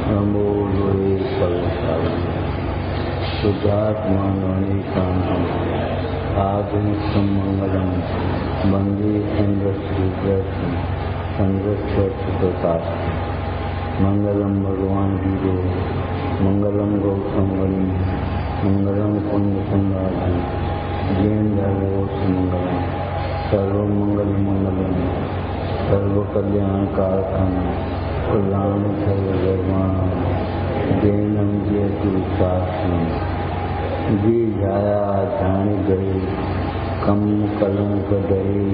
नमो लोहे शुद्धात्मानि कांतं आदिनित्यं मंगलम वंदे चंद्रशेखरं चंद्रशेखरं मंगलम भगवान वीरो मंगलम गौतमवनी मंगलम पुण्य संगाधि जैन धर्मोत्समंगलम सर्वमंगल मंगलम सर्वकल्याण कारकम प्रधान सर्वधर्मान जैनम जयतु शास्त्रम जी जाया जान गए कम कलंक गए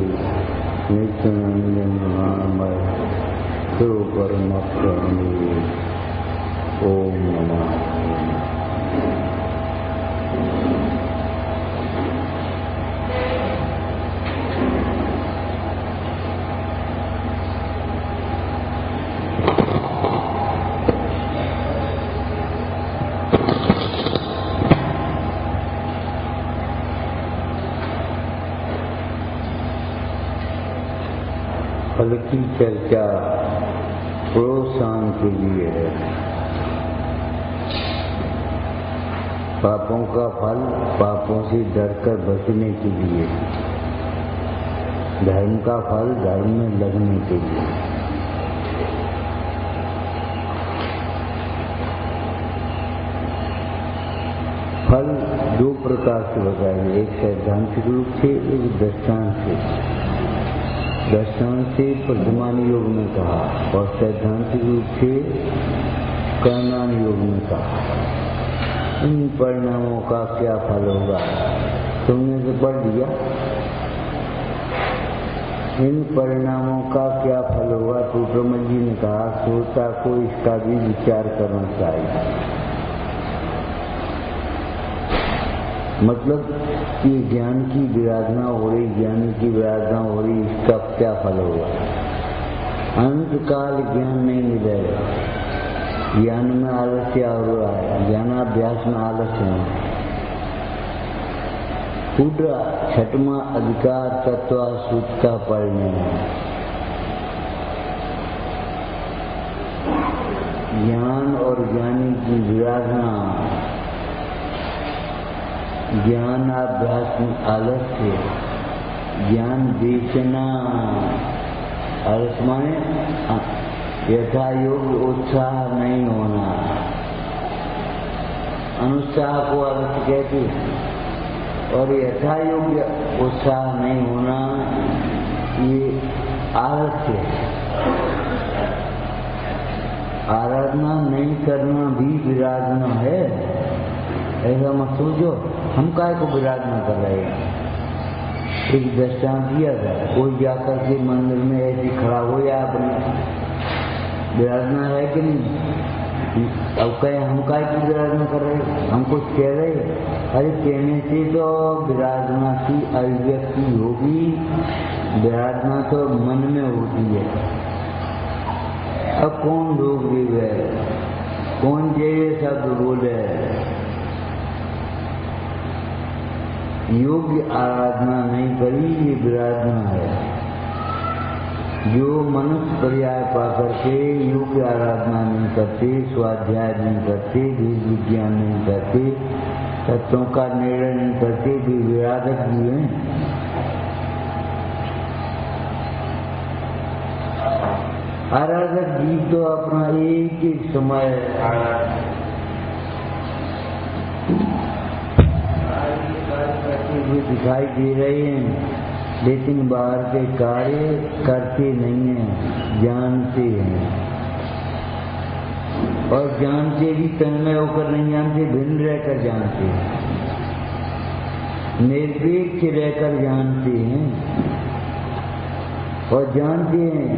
नित्यानंदन महामय तो परम ओम नमः। फल की चर्चा प्रोत्साहन के लिए है। पापों का फल पापों से डरकर बचने के लिए, धर्म का फल धर्म में लगने के लिए। फल दो प्रकार से बताए, एक सैद्धांतिक रूप से, एक दृष्टांत से। दृष्टांत से प्रधान योग में कहा और सैद्धांतिक रूप से कर्णान योग में कहा। इन परिणामों का क्या फल होगा तुमने तो पढ़ लिया। इन परिणामों का क्या फल होगा तो ब्रह्म जी ने कहा श्रोता को इसका भी विचार करना चाहिए। मतलब कि ज्ञान की विराधना हो रही, ज्ञानी की विराधना हो रही, इसका क्या फल होगा। अंत काल ज्ञान नहीं मिलेगा। ज्ञान में आलस्य हो रहा है, ज्ञानाभ्यास में आलस्य है। पूरा छठवां अधिकार तत्व सूत्र का परिणय है। ज्ञान और ज्ञानी की विराधना, ज्ञानाभ्यास में आलस्य, ज्ञान बेचना, आलस्य माने यथा योग्य उत्साह नहीं होना। अनुत्साह को आलस्य कहते और यथा योग्य उत्साह नहीं होना ये आलस्य है। आराधना नहीं करना भी विराधना है, ऐसा मत सोचो हम काय को विराधना कर रहे हैं। एक दृष्टांत दिया था, कोई जाकर के मंदिर में ऐसे खड़ा हो या अपने विराधना है कि नहीं। अब कहे हम काय की विराधना कर रहे हैं, हम कुछ कह रहे हैं। अरे कहने से तो विराधना की अभिव्यक्ति होगी, विराधना तो मन में होती है। अब कौन रोक देवे, कौन ये शब्द बोले। योग्य आराधना नहीं करी ये विराधना है। जो मनुष्य पर्याय पाकर के योग्य आराधना नहीं करते, स्वाध्याय नहीं करते, वेद विज्ञान नहीं करते, तत्वों का निर्णय नहीं करते, वे विराधक भी हैं। आराधक जीव तो अपना एक ही समय भी दिखाई दे रहे हैं, लेकिन बाहर के कार्य करते नहीं हैं, जानते हैं। और जानते भी तन्मय होकर नहीं जानते, भिन्न रहकर जानते हैं, निरपेक्ष रहकर जानते हैं। और जानते हैं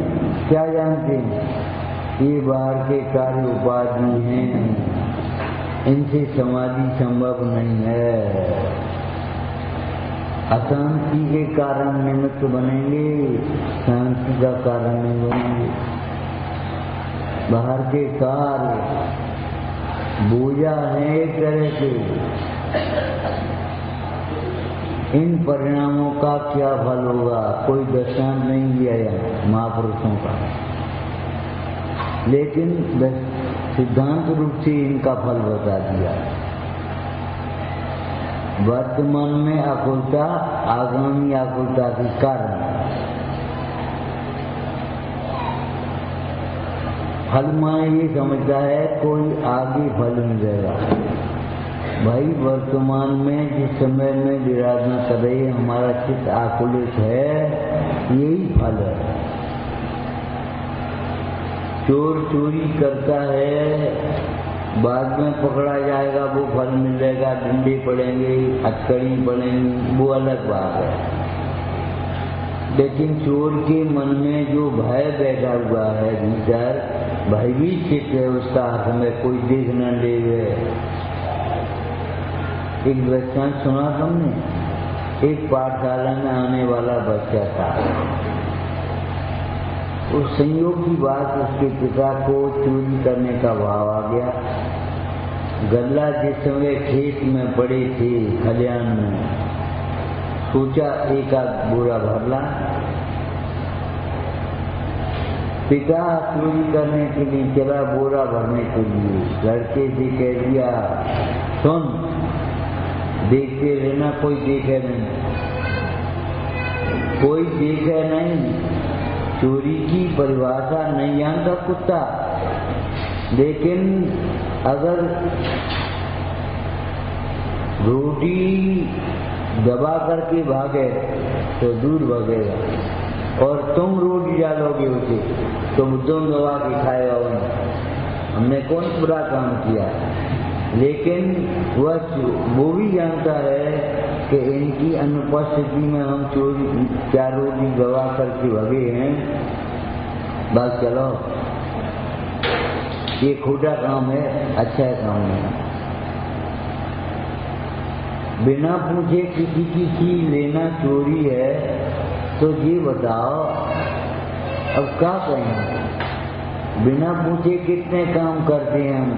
क्या जानते हैं, ये बाहर के कार्य उपाधि हैं, इनसे समाधि संभव नहीं है। अशांति के कारण निमित्त बनेंगे, शांति का कारण नहीं बनेंगे। बाहर के कार्य बोझा है एक तरह से। इन परिणामों का क्या फल होगा, कोई दृष्टांत नहीं दिया है महापुरुषों का। लेकिन सिद्धांत रूप से इनका फल बता दिया। वर्तमान में आकुलता आगामी आकुलता के कारण, फल माने ये समझता है कोई आगे फल मिलेगा। भाई वर्तमान में जिस समय में विराधना कर रही है, हमारा चित्त आकुलित है, यही फल है। चोर चोरी करता है, बाद में पकड़ा जाएगा, वो फल मिलेगा, डंडे पड़ेंगे, हथकड़ी पड़ेंगी, वो अलग बात है। लेकिन चोर के मन में जो भय बैठा हुआ है भीतर, भयभीत चित्त है उसका, हाथ में कोई देख न ले। एक दृष्टांत सुना तुमने, एक पाठशाला में आने वाला बच्चा था। उस संयोग की बात, उसके पिता को चोरी करने का भाव आ गया। गल्ला जिस समय खेत में पड़े थे खलियान में, सोचा एक आध बोरा भर ला। पिता चोरी करने के लिए चला बोरा भरने के लिए, लड़के से कह दिया, सुन देखते रहना, कोई देखे नहीं, कोई देखे नहीं। चोरी की परिभाषा नहीं जानता कुत्ता, लेकिन अगर रोटी दबा करके भागे तो दूर भागेगा, और तुम रोटी डालोगे उसे तो तुम दबा के खाएगा उन्हें। हमने कौन बुरा काम किया, लेकिन वह वो भी जानता है कि इनकी अनुपस्थिति में हम चोरी क्या रोटी दबा करके भगे हैं। बस चलो, ये खोटा काम है, अच्छा काम है। बिना पूछे किसी की चीज लेना चोरी है, तो ये बताओ अब क्या कहें। बिना पूछे कितने काम करते हैं हम,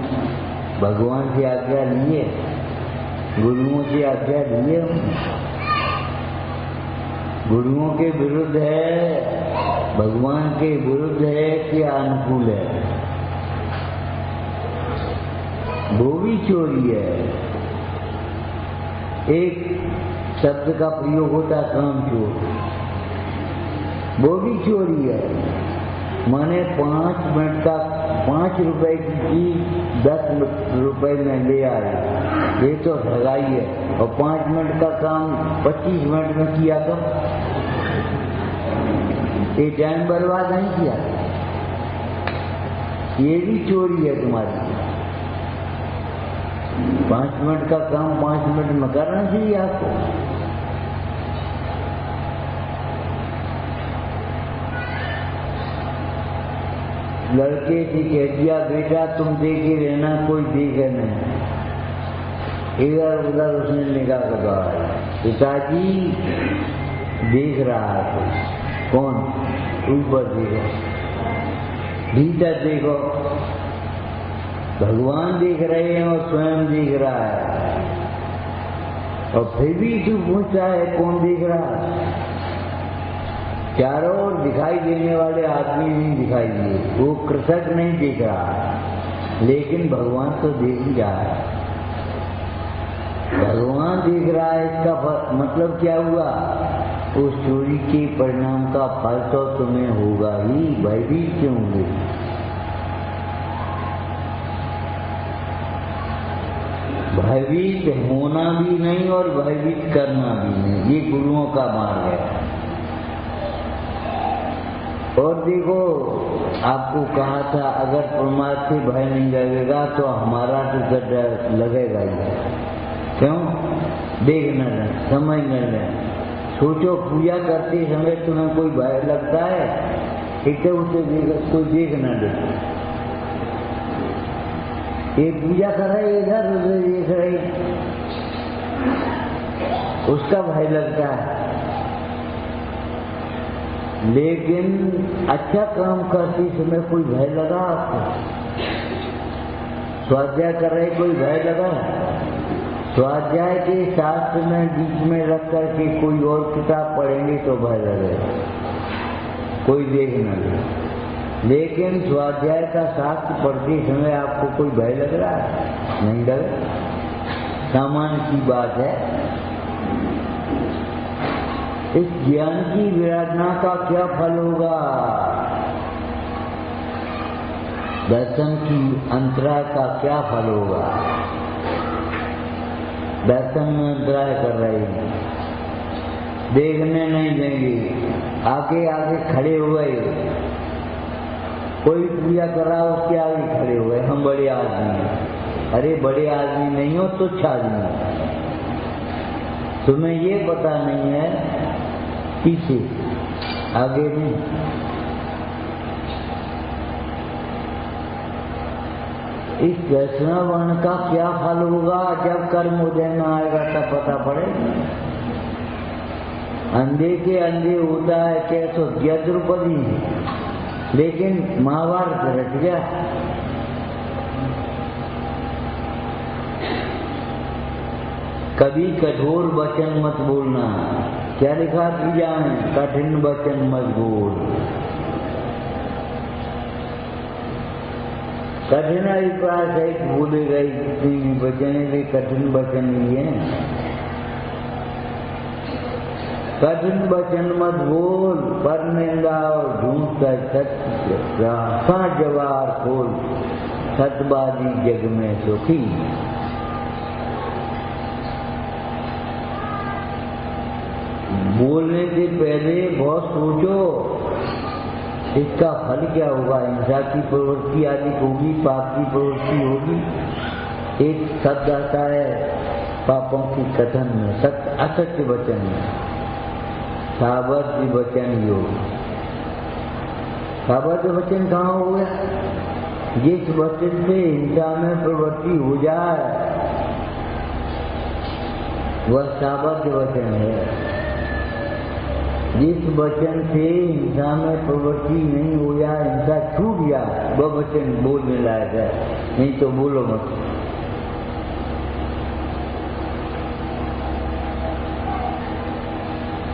भगवान से आज्ञा लिए, गुरुओं से आज्ञा लिए। गुरुओं के विरुद्ध है, भगवान के विरुद्ध है क्या अनुकूल है, वो भी चोरी है। एक शब्द का प्रयोग होता है काम चोर, वो भी चोरी है। माने 5 मिनट का 5 रुपए की चीज 10 रुपए में ले आए, ये तो ठगाई है। और 5 मिनट का काम 25 मिनट में किया तो ये टाइम बर्बाद नहीं किया, ये भी चोरी है तुम्हारी। 5 मिनट का काम 5 मिनट में करना चाहिए आपको। लड़के से कह दिया, बेटा तुम देखे रहना, कोई देखे नहीं। इधर उधर उसने निगाह लगाया, पिताजी देख रहा है। कौन? ऊपर देखो, भीतर देखो, भगवान देख रहे हैं और स्वयं देख रहा है, और फिर भी तू पूछता है कौन देख रहा है। चारों ओर दिखाई देने वाले आदमी नहीं दिखाई दिए, वो कृषक नहीं देख रहा, लेकिन भगवान तो देख ही रहा है। भगवान देख रहा है, इसका मतलब क्या हुआ? उस चोरी के परिणाम का फल तो तुम्हें होगा ही, भयभीत क्यों होंगे? भयभीत होना भी नहीं और भयभीत करना भी नहीं, ये गुरुओं का मार्ग है। और देखो, आपको कहा था अगर प्रमाद से भय नहीं लगेगा तो हमारा तो डर लगेगा ही। क्यों? देख न लें, समझ न लें। सोचो, पूजा करते समय तुम्हें कोई भय लगता है? एक तो उसे कोई देख न दे, ये पूजा कर रहे इधर उधर देख रहे, उसका भय लगता है। लेकिन अच्छा काम करते समय कोई भय लगा आपको? स्वाध्याय कर रहे कोई भय लगा? स्वाध्याय के शास्त्र में बीच में रख करके कोई और किताब पढ़ेंगे तो भय लगेगा, कोई देख न ले। लेकिन स्वाध्याय का शास्त्र पढ़ते समय आपको कोई भय लग रहा है? नहीं लग रहा, सामान्य की बात है। इस ज्ञान की विराधना का क्या फल होगा? दर्शन की अंतराय का क्या फल होगा? दर्शन में अंतराय कर रहे हैं, देखने नहीं देंगे, आगे आगे खड़े हो गए, कोई पूजा कर रहा उसके आगे खड़े हो गए, हम बड़े आदमी हैं। अरे बड़े आदमी नहीं हो, तुच्छ आदमी हो। तुम्हें ये पता नहीं है पीछे आगे नहीं। इस वैष्णव का क्या फल होगा? जब कर्म उदय में आएगा तब पता पड़ेगा। अंधे के अंधे होता है कैसो ज्ञ द्रौपदी, लेकिन महाभारत रच गया। कभी कठोर वचन मत बोलना। क्या लिखा पूजा में? कठिन वचन मत बोल। कठिन अभिप्राय सहित बोले गए जितनी भी वचन वे कठिन वचन ही है। कठिन वचन मत बोल, पर निंदा और झूठ का सत्य जवार खोल, सतबाजी जग में सुखी। बोलने से पहले बहुत सोचो इसका फल क्या होगा। हिंसा की प्रवृत्ति आदि होगी, पाप की प्रवृत्ति होगी। एक शब्द आता है पापों की कथन में, सत्य असत्य वचन में, सावध वचन योग। सावध वचन कहाँ हो गया? जिस वचन से हिंसा में प्रवृत्ति हो जाए वह सावध वचन है। जिस वचन से हिंसा में प्रवृत्ति नहीं हो जाए, हिंसा छूट जाए, वह वचन बोलने लायक है। नहीं तो बोलो मत।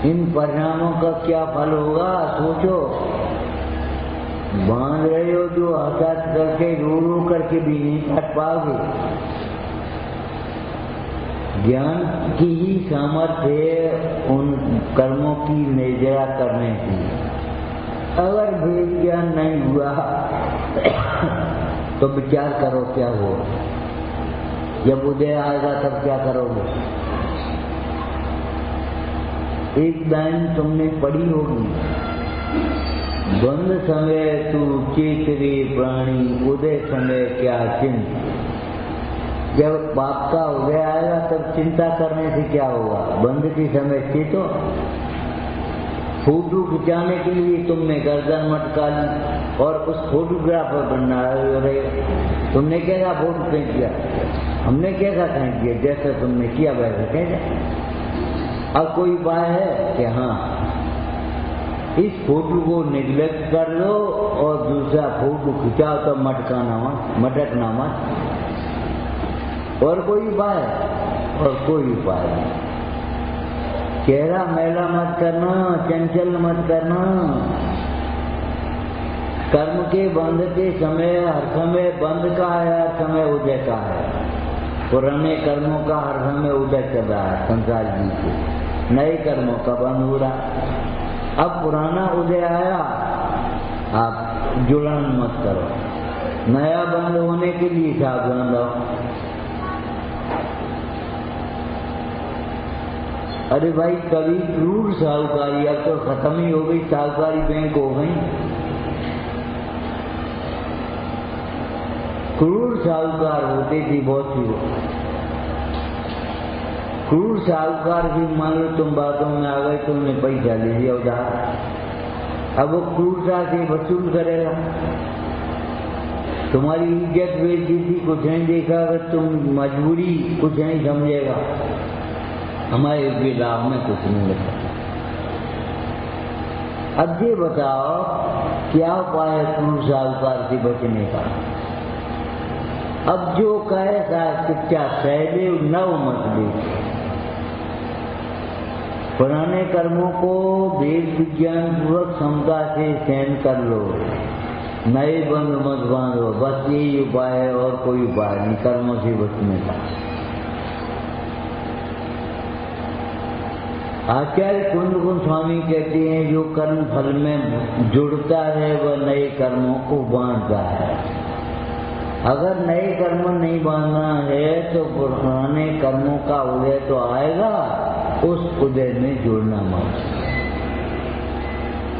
इन परिणामों का क्या फल होगा सोचो। बांध रहे हो जो हताश करके रो रो करके भी नहीं काट पाओगे। ज्ञान की ही सामर्थ्य है उन कर्मों की निर्जरा करने की। अगर भेद ज्ञान नहीं हुआ तो विचार करो क्या हो। जब उदय आएगा तब क्या करोगे? एक लाइन तुमने पढ़ी होगी, बंद समय तू चेत रे प्राणी, उदय समय क्या चिंत। जब पाप का उदय आएगा तब चिंता करने से क्या होगा? बंद के समय चेतो। फोटो खिंचाने के लिए तुमने गर्दन मटका ली और उस फोटोग्राफर बनना रहे। तुमने कैसा फोटो खींच किया? हमने कैसा खींच किया? जैसा तुमने किया वैसे खींचा। अब कोई उपाय है कि हाँ इस फोटो को निगलेक्ट कर दो और दूसरा फोटो खिंचाओ तो मटकना मत। और कोई उपाय? और कोई उपाय नहीं। चेहरा मैला मत करना, चंचल मत करना। कर्म के बंध के समय हर समय बंध का है, हर समय उदय का है। पुराने कर्मों का हर समय उदय चल रहा है संसार जी से, नए कर्मों का बंद हो रहा। अब पुराना उदय आया, आप जुड़न मत करो। नया बंद होने के लिए सावधान रहो। अरे भाई कभी क्रूर साहूकारी अब तो खत्म ही हो गई, साहूकारी बैंक हो गई। क्रूर साहूकार होते थे बहुत सी। क्रूर साहूकार भी मान लो तुम बातों में आ गए, तुमने पैसा ले लिया उधार, अब वो क्रूरता से वसूल करेगा। तुम्हारी इज्जत बेइज्जती कुछ नहीं देखा, अगर तुम मजबूरी कुछ नहीं समझेगा। हमारे भी लाभ में कुछ नहीं लगता। अब ये बताओ क्या उपाय है क्रूर साहूकार से बचने का? अब जो कहे शिक्षा सहले नव मत दे। पुराने कर्मों को वेद विज्ञान पूर्वक क्षमता से सहन कर लो। नए बंध मत बांधो, बस यही उपाय है और कोई उपाय नहीं कर्मों से बचने का। आचार्य कुंद गोस्वामी कहते हैं जो कर्म फल में जुड़ता है वह नए कर्मों को बांधता है। अगर नए कर्म नहीं बांधना है तो पुराने कर्मों का उदय तो आएगा, उस उदय में जुड़ना मत।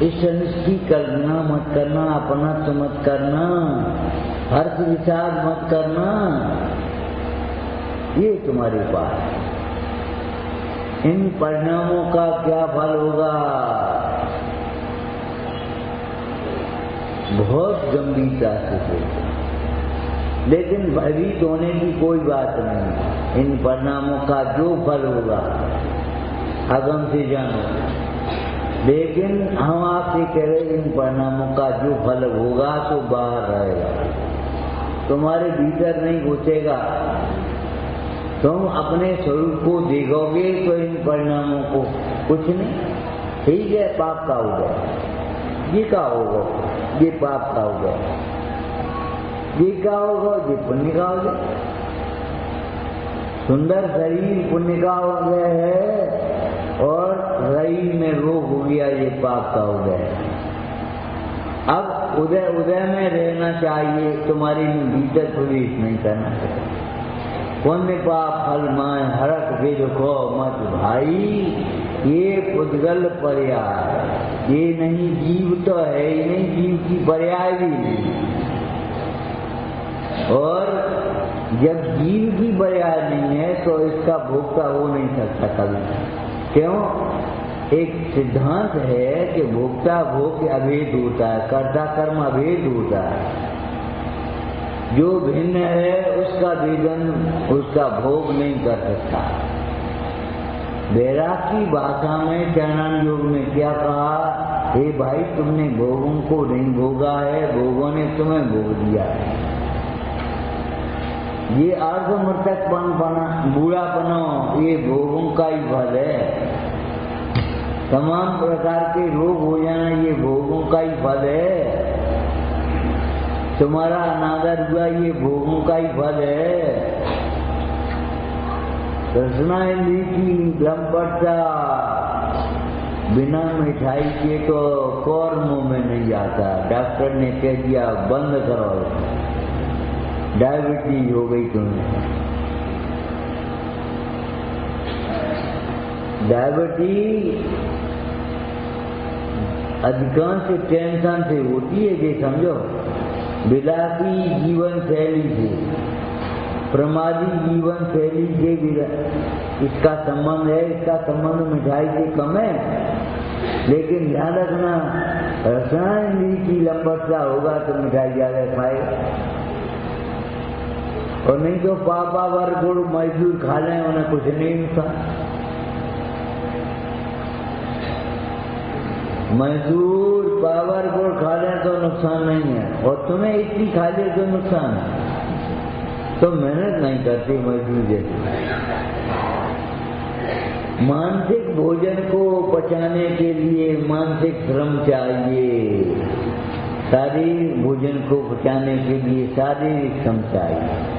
इस की कल्पना मत करना, अपनत्व मत करना, हर्ष विषाद मत करना, ये तुम्हारे पास है। इन परिणामों का क्या फल होगा, बहुत गंभीरता से सोचो, लेकिन भयभीत होने की कोई बात नहीं। इन परिणामों का जो फल होगा अगम से जानो, लेकिन हम आपसे कह रहे इन परिणामों का जो फल होगा तो बाहर रहेगा, तुम्हारे भीतर नहीं घुसेगा। तुम अपने स्वरूप को देखोगे तो इन परिणामों को कुछ नहीं, ठीक है पाप का हो गया, ये का होगा, ये पाप का हो गया, ये क्या होगा, ये पुण्य का हो गया। सुंदर शरीर पुण्य का हो गया है और शरीर में रोग हो गया, ये पाप का हो गया। अब उदय में रहना चाहिए, तुम्हारे भीतर प्रवेश नहीं करना चाहिए। पुण्य पाप फल माय हरक विदुखो मत भाई, ये पुद्गल पर्याय, ये नहीं जीव तो है ही नहीं, जीव की पर्याय भी नहीं। और जब जीव की पर्याय नहीं है तो इसका भोक्ता हो नहीं सकता कभी। क्यों? एक सिद्धांत है कि भोक्ता भोग अभेद होता है, कर्ता कर्म अभेद होता है। जो भिन्न है उसका वेदन, उसका भोग नहीं कर सकता। वैराग की भाषा में चरणान योग में क्या कहा, हे भाई तुमने भोगों को नहीं भोगा है, भोगों ने तुम्हें भोग दिया है। ये अर्धमृतकपन बना बूढ़ा बनो, ये भोगों का ही फल है। तमाम प्रकार के रोग हो जाना ये भोगों का ही फल है। तुम्हारा अनादर हुआ ये भोगों का ही फल है। तृष्णा इंद्री की लंपटता बिना मिठाई के तो कौर मुंह में नहीं जाता। डॉक्टर ने कह दिया बंद करो, डायबिटीज हो गई तुम्हें। डायबिटीज अधिकांश टेंशन से होती है, ये समझो। विलासी जीवन शैली से, प्रमादी जीवन शैली से इसका संबंध है। इसका संबंध मिठाई से कम है, लेकिन ध्यान रखना रसायन की लंबटता होगा तो मिठाई ज्यादा खाएगा, और नहीं तो पापा वर गुड़ मजदूर खा लें, उन्हें कुछ नहीं नुकसान। मजदूर पावर गुड़ खा लें तो नुकसान नहीं है, और तुम्हें इतनी खा ले तो नुकसान है। तो मेहनत नहीं करती मजदूर जैसे। मानसिक भोजन को पचाने के लिए मानसिक श्रम चाहिए, शारीरिक भोजन को पचाने के लिए शारीरिक श्रम चाहिए।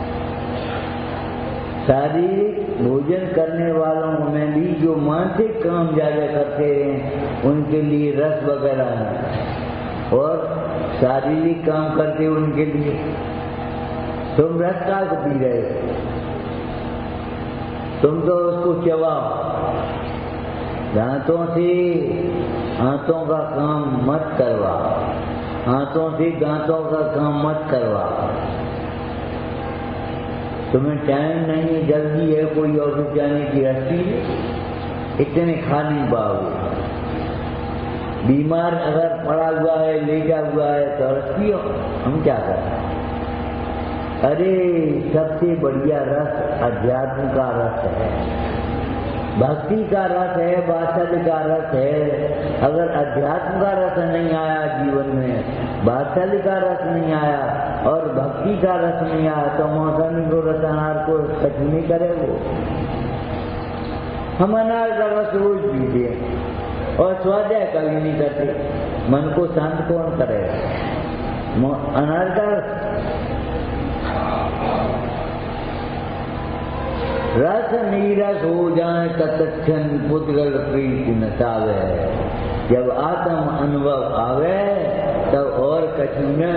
शारीरिक भोजन करने वालों में भी जो मानसिक काम ज्यादा करते हैं उनके लिए रस वगैरह है, और शारीरिक काम करते उनके लिए तुम रस का पी रहे हो, तुम तो उसको चबाओ। दांतों से हाथों का काम मत करवाओ, हाथों से दांतों का काम मत करवाओ। तुम्हें टाइम नहीं है, जल्दी है, कोई ऑफिस जाने की रस्ती है, इतने खा नहीं पाओगे। बीमार अगर पड़ा हुआ है, लेटा हुआ है तो रस पियो। हम क्या करें? अरे सबसे बढ़िया रस अध्यात्म का रस है, भक्ति का रस है, वात्सल्य का रस है। अगर अध्यात्म का रस नहीं आया जीवन में, वात्सल्य का रस नहीं आया और भक्ति का रस नहीं आया, तो मौसमी को रसनार को सच नहीं करे वो। हम अनार का रस रोज पीते हैं और स्वाध्याय कभी नहीं करते। मन को शांत कौन करेगा? अनार का रस नीरस हो जाए तत्क्षण पुद्गल प्रीति नचावे। जब आत्म अनुभव आवे तब और कछु न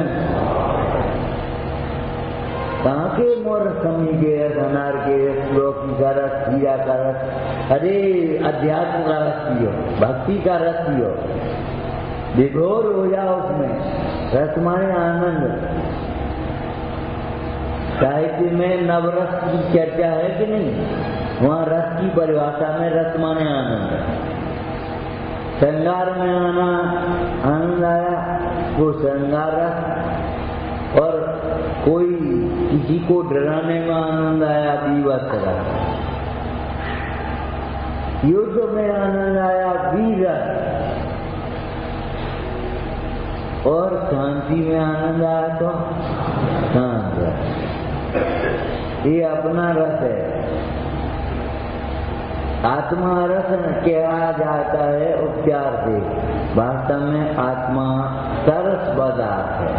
कहाँ के मोर समी के रस, अनार के रस, लौकी का रस, खीरा का रस, अरे अध्यात्म का रस पियो, भक्ति का रस पियो, विभोर हो जाओ उसमें। रस माने आनंद। साहित्य में नवरस की चर्चा है कि नहीं? वहाँ रस की परिभाषा में रस माने आनंद। श्रृंगार में आना आनंद आया, वो श्रृंगार रस। और कोई किसी को डराने में आनंद आया, बीवत रस। युद्ध में आनंद आया, वीर रस। और शांति में आनंद आया तो शांत रस। ये अपना रस है। आत्मा रस कहा जाता है उपचार से, वास्तव में आत्मा सरस पदार्थ है।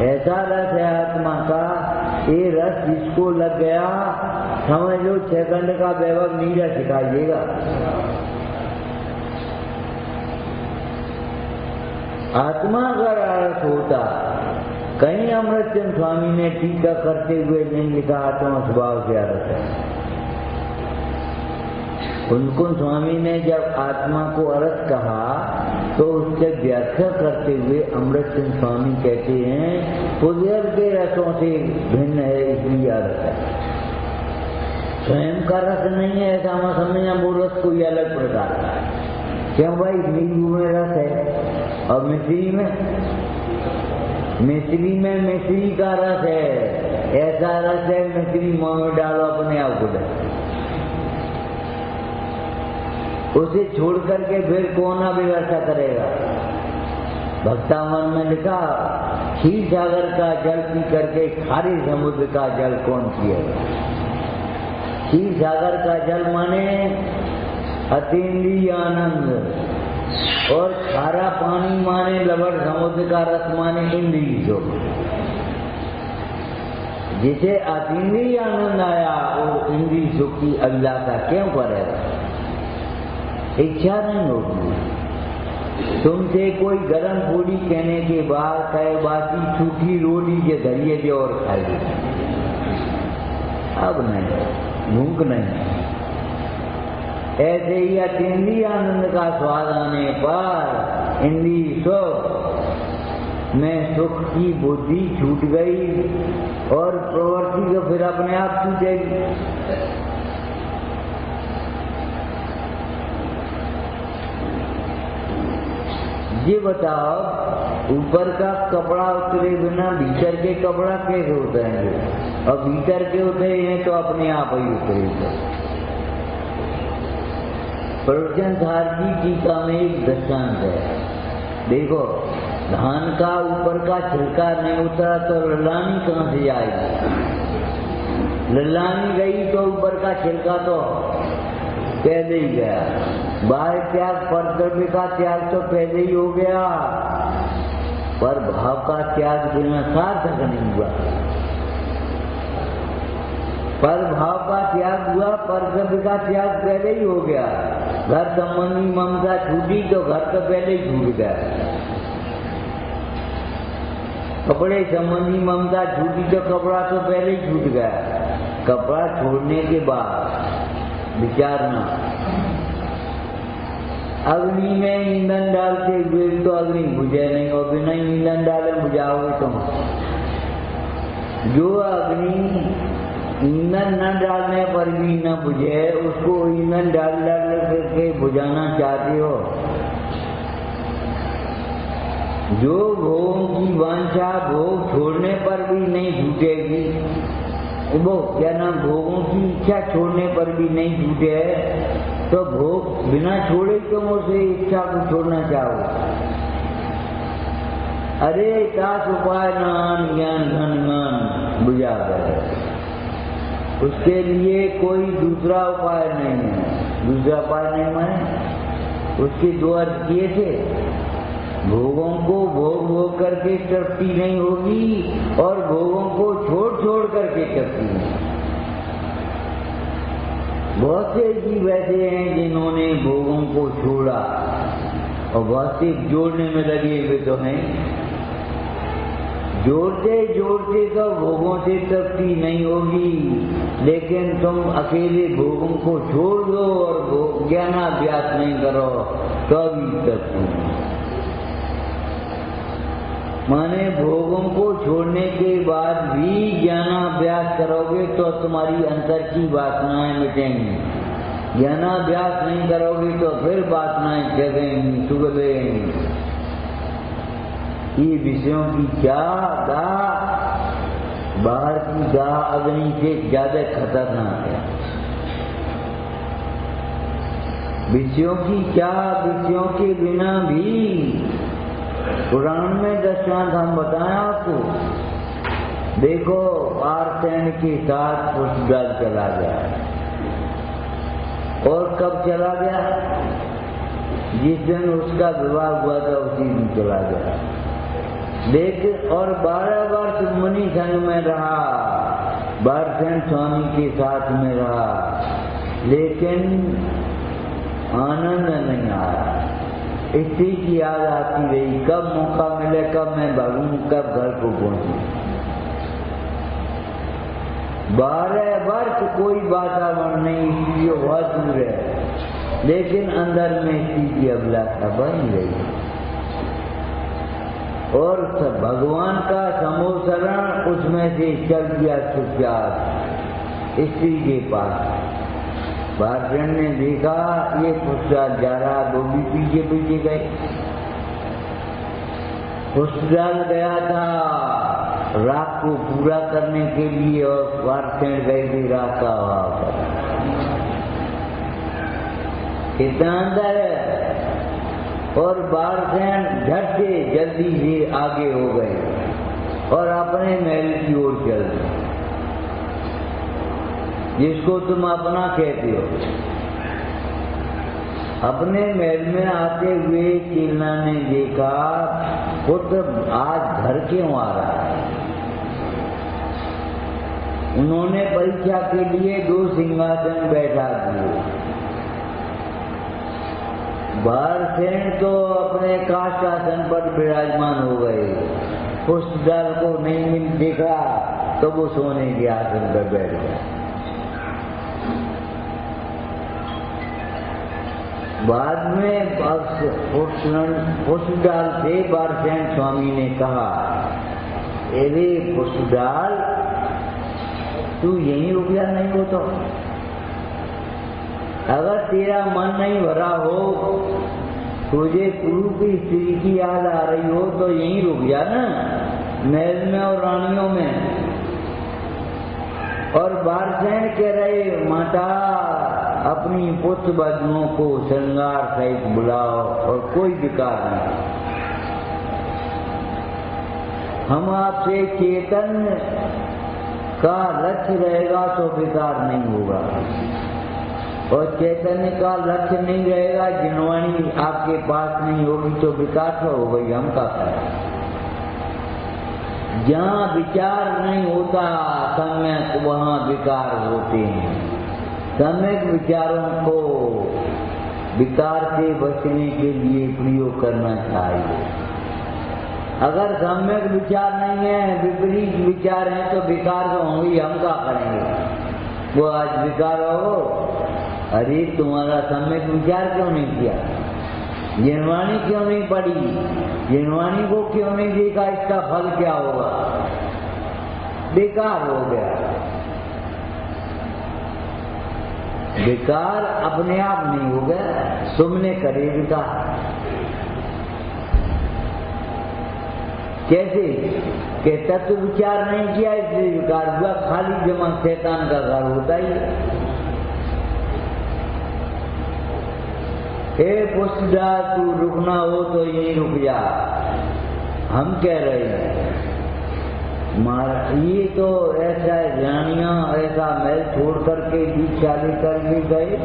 ऐसा रस है आत्मा का, ये रस जिसको लग गया समझ लो 6 खंड का वैभव नीरा सिखाइएगा। आत्मा का रस होता, कहीं अमृतचंद स्वामी ने टीका करते हुए नहीं लिखा आत्मा स्वभाव से रस है। उनको स्वामी ने जब आत्मा को अरस कहा तो उससे व्याख्या करते हुए अमृतचंद स्वामी कहते हैं पुद्गल के रसों से भिन्न है, इसलिए अरस है। स्वयं का रस नहीं है ऐसा हम समझना, वो रस कोई अलग प्रकार का है। क्यों भाई? नींबू में रस है और मिश्री में मिश्री का रस है। ऐसा रस है मिश्री मुंह में डालो अपने आप को उसे छोड़ करके फिर कौन व्यवस्था करेगा? भक्तावन में लिखा क्षीर सागर का जल पी करके खारे समुद्र का जल कौन पिएगा? क्षीर सागर का जल माने अतीन्द्रिय आनंद, और खारा पानी माने लवण समुद्र का रस माने इंद्रिय सुख। जिसे अतीन्द्रिय आनंद आया वो इंद्रिय सुख की अभिलाषा क्यों करेगा? इच्छा नहीं होगी। तुमसे कोई गरम पूरी कहने के बाद कहे बाकी सूखी रोटी के धरिए जो और खाइए। अब नहीं, भूख नहीं। ऐसे ही अतीन्द्रिय आनंद का स्वाद आने पर इंद्रिय सुख में सुख की बुद्धि छूट गई और प्रवृत्ति को फिर अपने आप छूटेगी। ये बताओ, ऊपर का कपड़ा उतरे बिना भीतर के कपड़ा कैसे उतरेंगे? और भीतर के उतरे हैं तो अपने आप ही उतरेगा। प्रवचन सार की टीका में एक दृष्टांत है। देखो, धान का ऊपर का छिलका नहीं उतरा तो ललानी कहाँ से आएगी? ललानी गई तो ऊपर का छिलका तो पहले ही गया। बाह्य त्याग पर द्रव्य का त्याग तो पहले ही हो गया, पर भाव का त्याग बिना सार्थक नहीं हुआ। पर भाव का त्याग हुआ, पर द्रव्य का त्याग पहले ही हो गया। घर संबंधी ममता छूटी तो घर तो पहले ही छूट गया। कपड़े संबंधी ममता छूटी तो कपड़ा तो पहले ही छूट गया। कपड़ा छोड़ने के बाद विचारना, अग्नि में ईंधन डालते हुए तो अग्नि बुझे नहीं, और बिना ईंधन डाले बुझाओगे तुम। जो अग्नि ईंधन न डालने पर भी न बुझे, उसको ईंधन डाल करके बुझाना चाहते हो। जो भोगों की वांछा भोग छोड़ने पर भी नहीं छूटेगी, वो क्या नाम, भोगों की इच्छा छोड़ने पर भी नहीं छूटे, तो भोग बिना छोड़े तुम उसे इच्छा को छोड़ना चाहो। अरे दास उपाय नान ज्ञान घन ज्ञान बुझा गए, उसके लिए कोई दूसरा उपाय नहीं है। दूसरा उपाय नहीं माने, उसके 2 अर्थ किए थे। भोगों को भोग भोग करके तृप्ति नहीं होगी और भोगों को छोड़ छोड़ करके तृप्ति नहीं। बहुत से जीव ऐसे हैं जिन्होंने भोगों को छोड़ा और बहुत से जोड़ने में लगे हुए तो हैं। जोड़ते जोड़ते तो भोगों से तृप्ति नहीं होगी, लेकिन तुम अकेले भोगों को छोड़ दो और ज्ञानाभ्यास नहीं करो तो भी तृप्ति नहीं। माने भोगों को छोड़ने के बाद भी ज्ञानाभ्यास करोगे तो तुम्हारी अंतर की वासनाएं मिटेंगी। ज्ञानाभ्यास नहीं करोगे तो फिर वासनाएं जगेंगी, सुगलेंगी। ये विषयों की चाह बाहर की गाह अग्नि से ज्यादा खतरनाक है। विषयों की चाह, विषयों के बिना भी पुराण में दृष्टांत हम बताएं आपको। देखो आर्सेन के साथ पुष्पदल चला गया, और कब चला गया? जिस दिन उसका विवाह हुआ था उसी दिन चला गया। लेकिन और 12 वर्ष मुनि संग में रहा, बारसेन स्वामी के साथ में रहा, लेकिन आनंद नहीं आया। इसी की याद आती रही, कब मौका मिले, कब मैं भागूं, कब घर को पहुंचूं। 12 वर्ष कोई वातावरण नहीं, इसलिए बहुत दूर है, लेकिन अंदर में इसी की अभिलाषा बनी रही। और भगवान का समोसरण उसमें से चल दिया चुपचाप स्त्री के पास। बारसेन ने देखा ये पुष्पदल जा रहा, वो भी पीछे पीछे गए। पुष्पदल गया था रात को पूरा करने के लिए और बारसेन गए थे रात का अभाव पर। कितना अंदर है। और बारसेन झट से जल्दी से आगे हो गए और अपने महल की ओर चल गए, जिसको तुम अपना कहते हो। अपने महल में आते हुए चिल्ला ने देखा, पुत्र आज घर क्यों आ रहा है? उन्होंने परीक्षा के लिए 2 सिंहासन बैठा दिए। बारसेन तो अपने काष्ठासन पर विराजमान हो गए। पुष्पदल को नहीं देखा तो वो सोने के आसन पर बैठ गया। बाद में पुष्पदल से बारसेन स्वामी ने कहा, अरे पुष्पदल तू यहीं रुक जा, नहीं हो तो अगर तेरा मन नहीं भरा हो, तुझे गुरु की स्त्री की याद आ रही हो तो यहीं रुक जा ना, महल में और रानियों में। और बारसेन कह रहे, माता अपनी पुत्र बधुओं को श्रृंगार सहित बुलाओ और कोई विकार नहीं। हम आपसे चेतन का लक्ष्य रहेगा तो विकार नहीं होगा, और चैतन्य का लक्ष्य नहीं रहेगा, जिनवाणी आपके पास नहीं होगी तो विकार तो हो गई। हम का करें? जहाँ विचार नहीं होता सम्यक, वहाँ विकार होते हैं। सम्यक विचारों को विकार से बचने के लिए प्रयोग करना चाहिए। अगर सम्यक विचार नहीं है, विपरीत विचार है तो विकार तो होंगे। हम क्या करेंगे? वो आज विकार हो, अरे तुम्हारा सम्यक विचार क्यों नहीं किया? जिनवाणी क्यों नहीं पढ़ी? जिनवाणी को क्यों नहीं देखा? इसका फल क्या होगा? बेकार हो गया। बेकार अपने आप नहीं हो गया, तुमने करे विकार। कैसे? कि तत्व विचार नहीं किया इसलिए विकार हुआ। खाली जमा शैतान का घर होता ही है। हे पुष्पदल तू रुकना हो तो यहीं रुक जा, हम कह रहे हैं। ये तो ऐसा रानियां ऐसा महल छोड़ करके दीक्षा लेकर के गए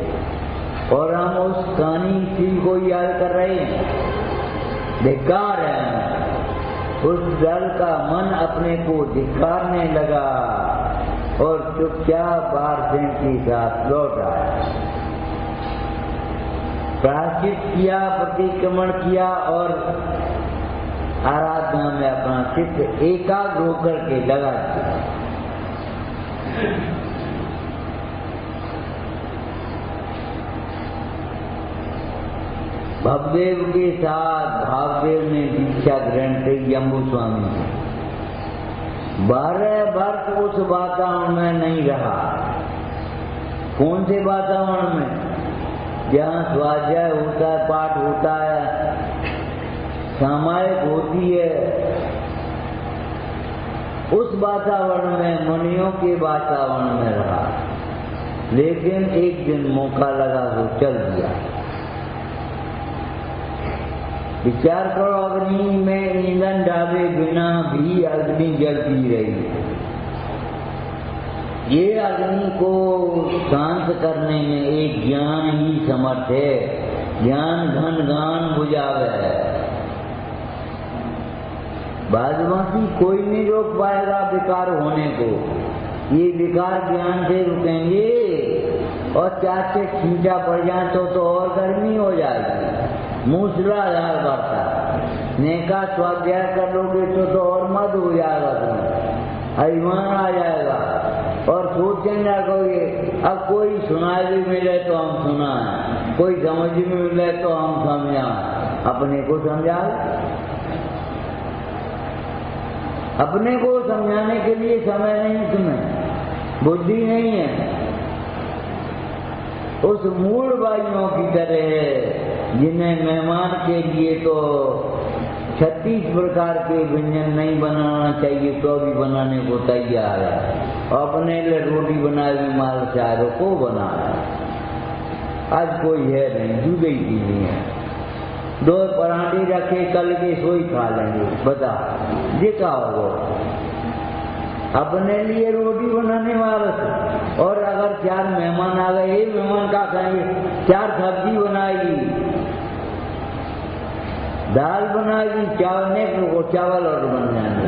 और हम उस कहानी स्त्री को याद कर रहे हैं। धिक्कार है। उस दल का मन अपने को धिक्कारने लगा और चुपचाप बारसेन के साथ लौट आया। प्रायश्चित किया, प्रतिक्रमण किया और आराधना में अपना चित्त एकाग्र होकर के लगा दिया। भवदेव के साथ भावदेव ने दीक्षा ग्रहण की यम्बू स्वामी से। 12 वर्ष उस वातावरण में नहीं रहा। कौन से वातावरण में? जहाँ स्वाध्याय होता है, पाठ होता है, सामायिक होती है, उस वातावरण में, मुनियों के वातावरण में रहा। लेकिन एक दिन मौका लगा तो चल दिया। विचार करो, अग्नि में ईंधन डाले बिना भी अग्नि जलती रही। ये अग्नि को शांत करने में एक ज्ञान ही समर्थ है। ज्ञान घन गान बुझावे है। बादबाकी कोई नहीं रोक पाएगा विकार होने को। ये विकार ज्ञान से रुकेंगे और चार से खींचा पड़ जाए तो और गर्मी हो जाएगी। मूसलाधार बरसा नेका स्वाध्याय कर लोगे तो और मद हो जाएगा, तुम्हें अभिमान आ जाएगा और सोचने लगोगे अब कोई सुनाए भी मिले तो हम सुनाएं, कोई समझ में मिले तो हम समझाएं। अपने को समझा, अपने को समझाने के लिए समय नहीं, तुम्हें बुद्धि नहीं है। उस मूढ़ बाइयों की तरह जिन्हें मेहमान के लिए तो 36 प्रकार के व्यंजन नहीं बनाना चाहिए तो भी बनाने को तैयार है। अपने लिए रोटी बनाए हुए माल चारों को बना है। आज कोई है नहीं, दूध ही नहीं है। 2 पराठे रखे, कल के सोई खा लेंगे। बता देखा होगा अपने लिए रोटी बनाने वाला। और अगर 4 मेहमान आ गए, ये मेहमान का खाएंगे, 4 सब्जी बनाएगी, दाल बनाएगी, चावल और बन जाएंगे,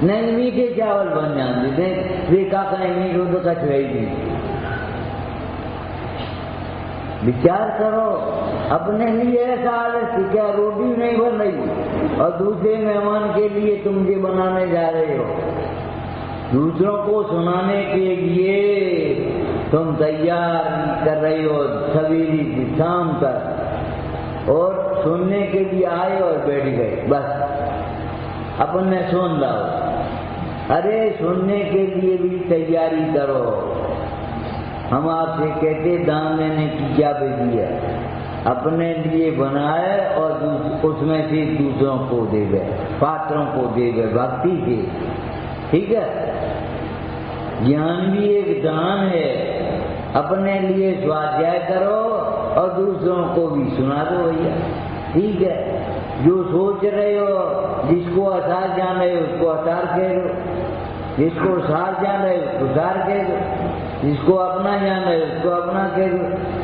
नहीं मीठे चावल बन जाएंगे। वे का कहें मीठो तो कचवेगी। विचार करो, अपने लिए ऐसा आलस क्या रोटी नहीं बन रही और दूसरे मेहमान के लिए तुम ये बनाने जा रहे हो। दूसरों को सुनाने के लिए तुम तैयार कर रही हो सवेरे से शाम तक, और सुनने के लिए आए और बैठ गए। बस अपने सुन लाओ। अरे सुनने के लिए भी तैयारी करो। हम आपसे कहते दान देने की क्या विधि है? अपने लिए बनाए और उसमें से दूसरों को दे गए, पात्रों को दे गए भक्ति से। ठीक है, ज्ञान भी एक दान है। अपने लिए स्वाध्याय करो और दूसरों को भी सुना दो भैया। ठीक है, जो सोच रहे हो, जिसको असार जान रहे हो उसको असार कह दो, जिसको सार जान रहे हो उसको सार कह दो, जिसको अपना जान रहे उसको अपना कह दो,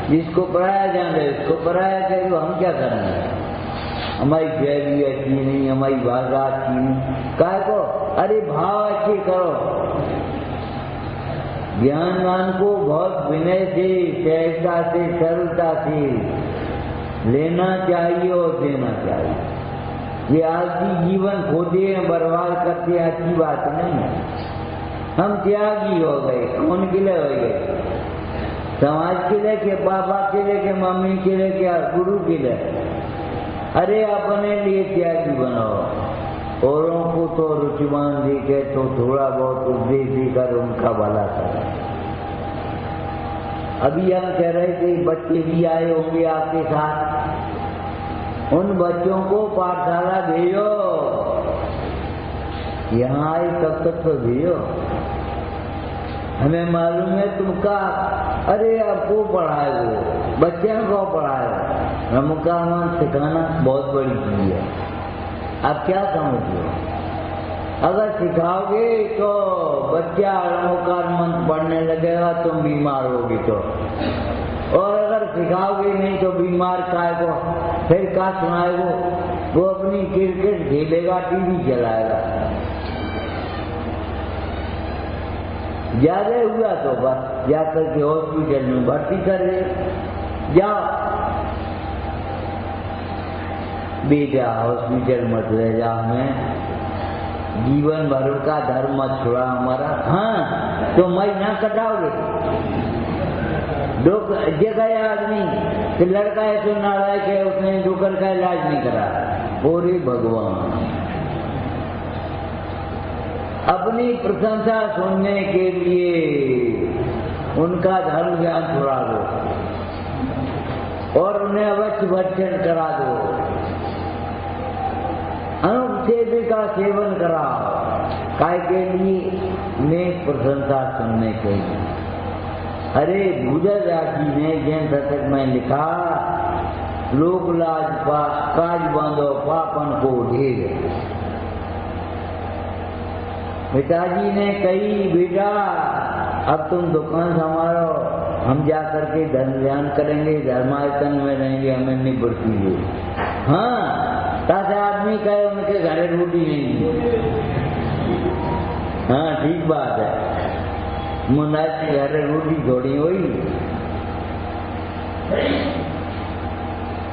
जिसको पराया जान रहे उसको पराया कह दो। हम क्या करेंगे? हमारी शैली अच्छी नहीं, हमारी भाषा अच्छी नहीं, काय को? अरे भाव अच्छे करो। ज्ञानवान को बहुत विनय से, सहजता से, सरलता से लेना चाहिए और देना चाहिए। ये आलसी जीवन खोते हैं, बर्बाद करते हैं, अच्छी बात नहीं है। हम त्यागी हो गए। कौन के लिए हो गए? समाज के लिए के, पापा के लिए के, मम्मी के लिए के, गुरु के लिए। अरे अपने लिए त्यागी बनाओ। औरों को तो रुचिमान देके तो थोड़ा बहुत उपदेश देकर उनका भला करें। अभी हम कह रहे थे बच्चे भी आए होंगे आपके साथ, उन बच्चों को पाठशाला भेजो। यहाँ आए तब तक तो भेजो। हमें मालूम है तुमका, अरे आपको पढ़ाए वो बच्चे को पढ़ाए, हमका सिखाना बहुत बड़ी चीज है। आप क्या समझते हो? अगर सिखाओगे तो बच्चा अलंकार मंत्र पढ़ने लगेगा, तुम बीमार होगी तो। और अगर सिखाओगे नहीं तो बीमार काय को फिर क्या सुनाएगो? वो अपनी क्रिकेट खेलेगा, टीवी चलाएगा। ज्यादा हुआ तो बस जाकर के हॉस्पिटल में भर्ती कर दे। जाओ बेटा, हॉस्पिटल मत ले जा, हमें जीवन भर का धर्म मत छुड़ा हमारा। हाँ तो मैं ना कटाओगे। जगह आदमी कि लड़का ऐसे नालायक है, उसने डॉक्टर का इलाज नहीं करा। ओरे भगवान, अपनी प्रशंसा सुनने के लिए उनका धर्म ज्ञान छुड़ा दो और उन्हें अवश्य भक्षण करा दो। अनुपसेवी का सेवन कराओ। काय के लिए? नेक प्रशंसा सुनने के लिए। अरे भूजल राशि ने जैन शतक में लिखा, लोक लाज काज बांधो पापन को ढेर। पिताजी ने कही, बेटा अब तुम दुकान संभालो, हम जा करके धन ध्यान करेंगे, धर्मायतन में रहेंगे, हमें नहीं बढ़ती है। हाँ तासे आदमी कहे उनके घरे रोटी नहीं। हाँ ठीक बात है, मुन्ना के घरे रोटी थोड़ी हुई।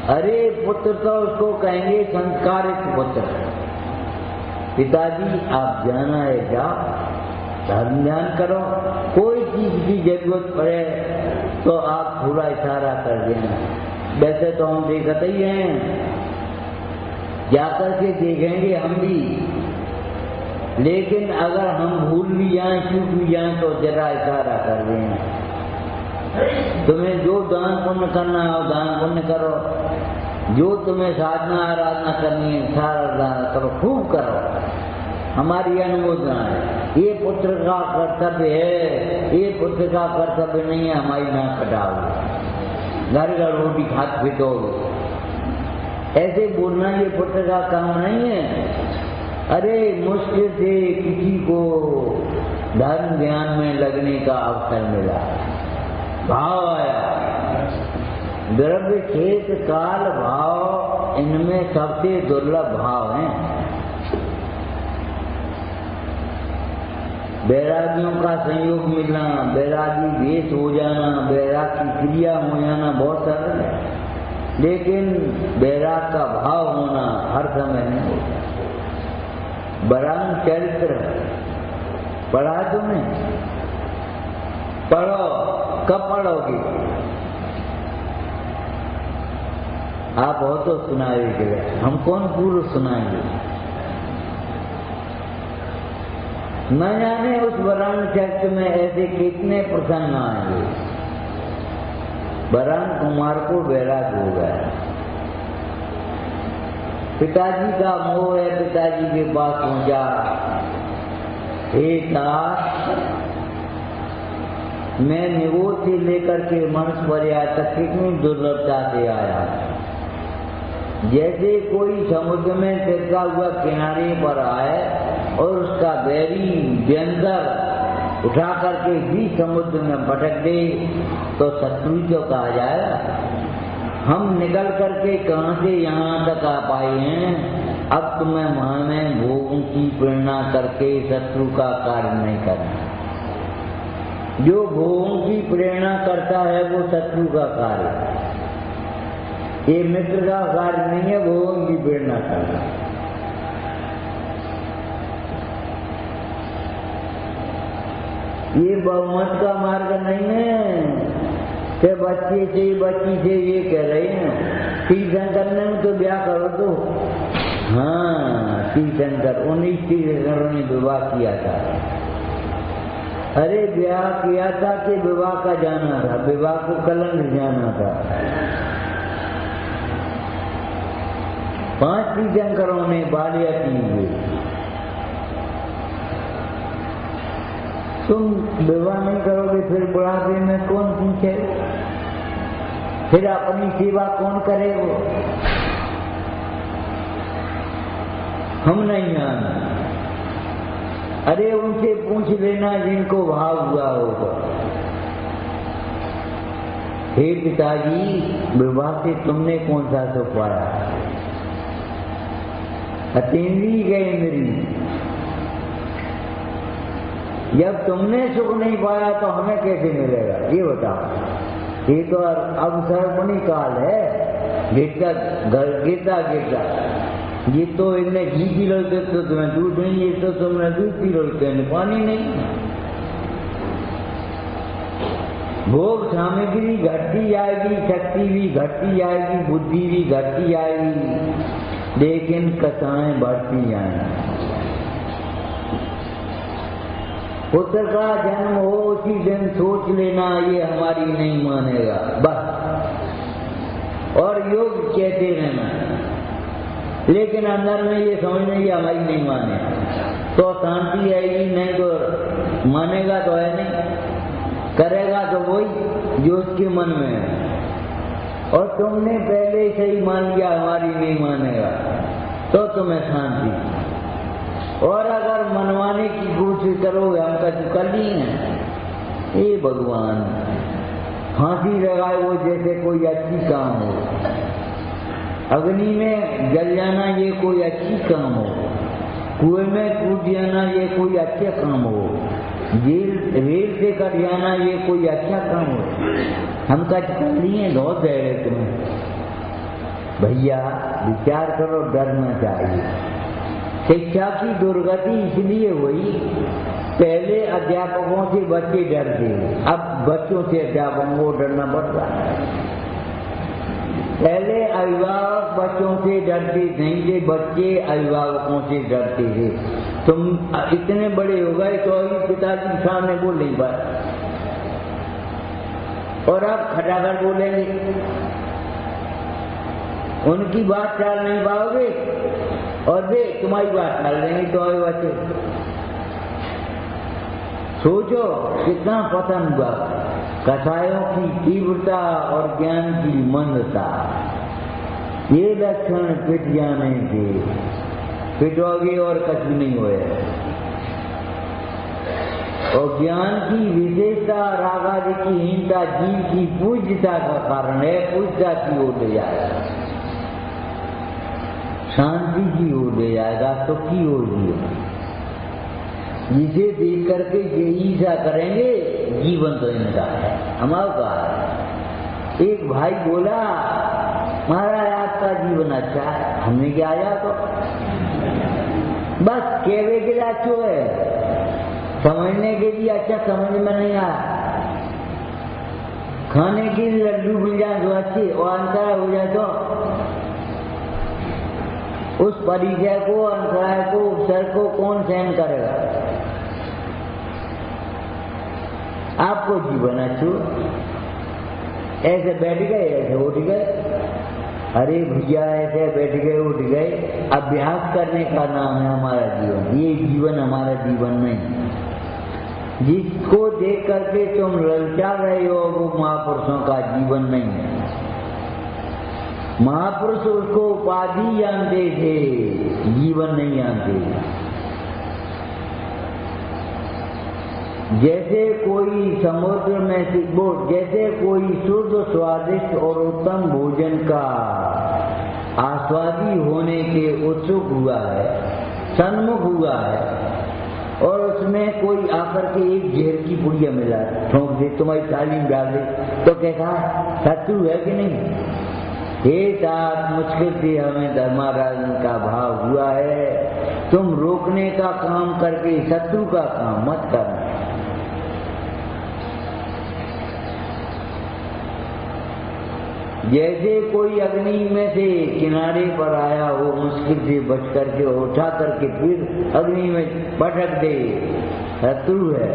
अरे पुत्र तो उसको कहेंगे संस्कारित पुत्र। पिताजी आप जाना है, जाओ धर्म ध्यान करो, कोई चीज की जरूरत पड़े तो आप थोड़ा इशारा कर देना। वैसे तो हम देखते ही हैं, जाकर के देखेंगे हम भी, लेकिन अगर हम भूल भी जाएं, चूक भी जाएं तो जरा इशारा कर दें। तुम्हें जो दान पुण्य करना हो दान पुण्य करो, जो तुम्हें साधना आराधना करनी है साधना करो, खूब करो, हमारी अनुमोदना है। ये पुत्र का कर्तव्य है, ये पुत्र का कर्तव्य नहीं है हमारी ना कटाओ, घर घर रोटी खात फिटोगे, ऐसे बोलना ये पुत्र का काम नहीं है। अरे मुश्किल से किसी को धर्म ज्ञान में लगने का अवसर मिला, भाव आया, द्रव्य क्षेत काल भाव, इनमें सबसे दुर्लभ भाव हैं। बैरागियों का संयोग मिलना, बैरागी वेश हो जाना, बैराग की क्रिया हो जाना बहुत सरल है, लेकिन बैराग का भाव होना हर समय नहीं होता। बरांग चरित्र पढ़ा तुमने? पढ़ो, कब पढ़ोगे? आप हो तो सुनाएंगे, हम कौन पूर्व सुनाएंगे? न जाने उस बरांग चरित्र में ऐसे कितने प्रसंग आएंगे। बरांग कुमार को बैराग हो गया, पिताजी का मोह है, पिताजी के पास पहुंचा, हे दास मैं निगोद से लेकर के मनुष्य पर्याय तक कितनी दुर्लभता से आया। जैसे कोई समुद्र में तिरका हुआ किनारे पर आए और उसका बैरी व्यंजर उठा करके भी समुद्र में भटक दे तो शत्रु जो कहा जाएगा। हम निकल करके कहां से यहाँ तक आ पाए हैं, अब तुम्हें माने भोगों की प्रेरणा करके शत्रु का कार्य नहीं करना। जो भोगों की प्रेरणा करता है वो शत्रु का कार्य है, ये मित्र का कार्य नहीं है भोगों की प्रेरणा करना। ये बहुमत का मार्ग नहीं है कि बच्ची से ये कह रहे हैं तीर्थंकर ने तो ब्याह करो तो। हाँ तीर्थंकर 19 तीर्थंकरों ने विवाह किया था। अरे ब्याह किया था कि विवाह का जाना था, विवाह को कलंक जाना था। 5 तीर्थंकरों ने बालिया की हुई। तुम विवाह नहीं करोगे फिर बुढ़ापे में कौन पूछे, फिर अपनी सेवा कौन करेगा? हम नहीं जाना। अरे उनसे पूछ लेना जिनको भाव हुआ होगा। हे पिताजी, विवाह से तुमने कौन सा सुख पाया? अतीन्द्रिय गए मेरी। जब तुमने सुख नहीं पाया तो हमें कैसे मिलेगा ये बताओ। ये तो अवसर्पणी काल है, गिरता गिरता गिरता। ये तो इनने घी पी लोते तो तुम्हें दूध नहीं, ये तो तुमने दूध पी लोते पानी नहीं। भोग सामग्री घटती जाएगी, शक्ति भी घटती जाएगी, बुद्धि भी घटती जाएगी, लेकिन कथाएं बढ़ती जाएंगी। पुत्र का जन्म हो उसी दिन सोच लेना ये हमारी नहीं मानेगा बस, और योग कहते रहना, लेकिन अंदर में ये समझना ये हमारी नहीं माने तो शांति आएगी, नहीं तो मानेगा तो है नहीं, करेगा तो वही जो उसके मन में है। और तुमने पहले से ही मान लिया हमारी नहीं मानेगा तो तुम्हें शांति। और अगर मनवाने की कोशिश करोगे हम तो कर ली है। ये भगवान फांसी लगाए वो जैसे कोई अच्छी काम हो, अग्नि में जल जाना ये कोई अच्छी काम हो, कुएं में कूद जाना ये कोई अच्छा काम हो, रेल से कट जाना ये कोई अच्छा काम हो। हम कट कर लिए बहुत दे तुम्हें। भैया विचार करो, डरना चाहिए। शिक्षा की दुर्गति इसलिए हुई, पहले अध्यापकों से बच्चे डरते, अब बच्चों से अध्यापकों को डरना पड़ रहा है। पहले अभिभावक बच्चों से डरते नहीं थे, बच्चे अभिभावकों से डरते थे। तुम इतने बड़े हो गए तो अभी पिताजी के सामने बोल नहीं पाए, और अब खटाखट बोलेंगे, उनकी बात टाल नहीं पाओगे और वे तुम्हारी बात टाल देंगे। तो अभी बच्चे सोचो कितना पतन हुआ, कथाओं की तीव्रता और ज्ञान की मंदता, ये लक्षण पिट जाने के पिटोगे और कुछ भी नहीं होए। और ज्ञान की विशेषता रागादि की हीनता जीव की पूज्यता का कारण है, पूज्यता की ओर ले जाएगा, शांति की ओर ले जाएगा, सुख की ओर ले जाएगा। जिसे देख करके यही सा करेंगे, जीवन तो इनका है, हमारा है। एक भाई बोला महाराज आपका जीवन अच्छा है, हमने क्या आया तो बस कहवे के लिए अच्छो है, समझने के लिए अच्छा समझ में नहीं आया। खाने के लिए लड्डू मिल जाए तो अच्छे, और अंतराय हो जाए तो उस परिचय को, अंतराय को, उपसर्ग को कौन सहन करेगा? आपको जीवन अच्छो, ऐसे बैठ गए ऐसे उठ गए, अरे भैया ऐसे बैठ गए उठ गए। अभ्यास करने का नाम है हमारा जीवन, ये जीवन हमारा जीवन नहीं। जिसको देख करके तुम ललचा रहे हो वो महापुरुषों का जीवन नहीं है। महापुरुष उसको उपाधि जानते थे, जीवन नहीं जानते। जैसे कोई समुद्र में से जैसे कोई शुद्ध स्वादिष्ट और उत्तम भोजन का आस्वादी होने के उत्सुक हुआ है, सन्मुख हुआ है, और उसमें कोई आकर के एक जहर की पुड़िया मिला ठोंक दे, तुम्हारी थाली में डाल दे, तो कहता शत्रु है कि नहीं? हे तात मुश्किल से हमें धर्माराधन का भाव हुआ है, तुम रोकने का काम करके शत्रु का काम मत करना। जैसे कोई अग्नि में से किनारे पर आया हो, मुश्किल से बच करके उठा करके फिर अग्नि में पटक दे, शत्रु है।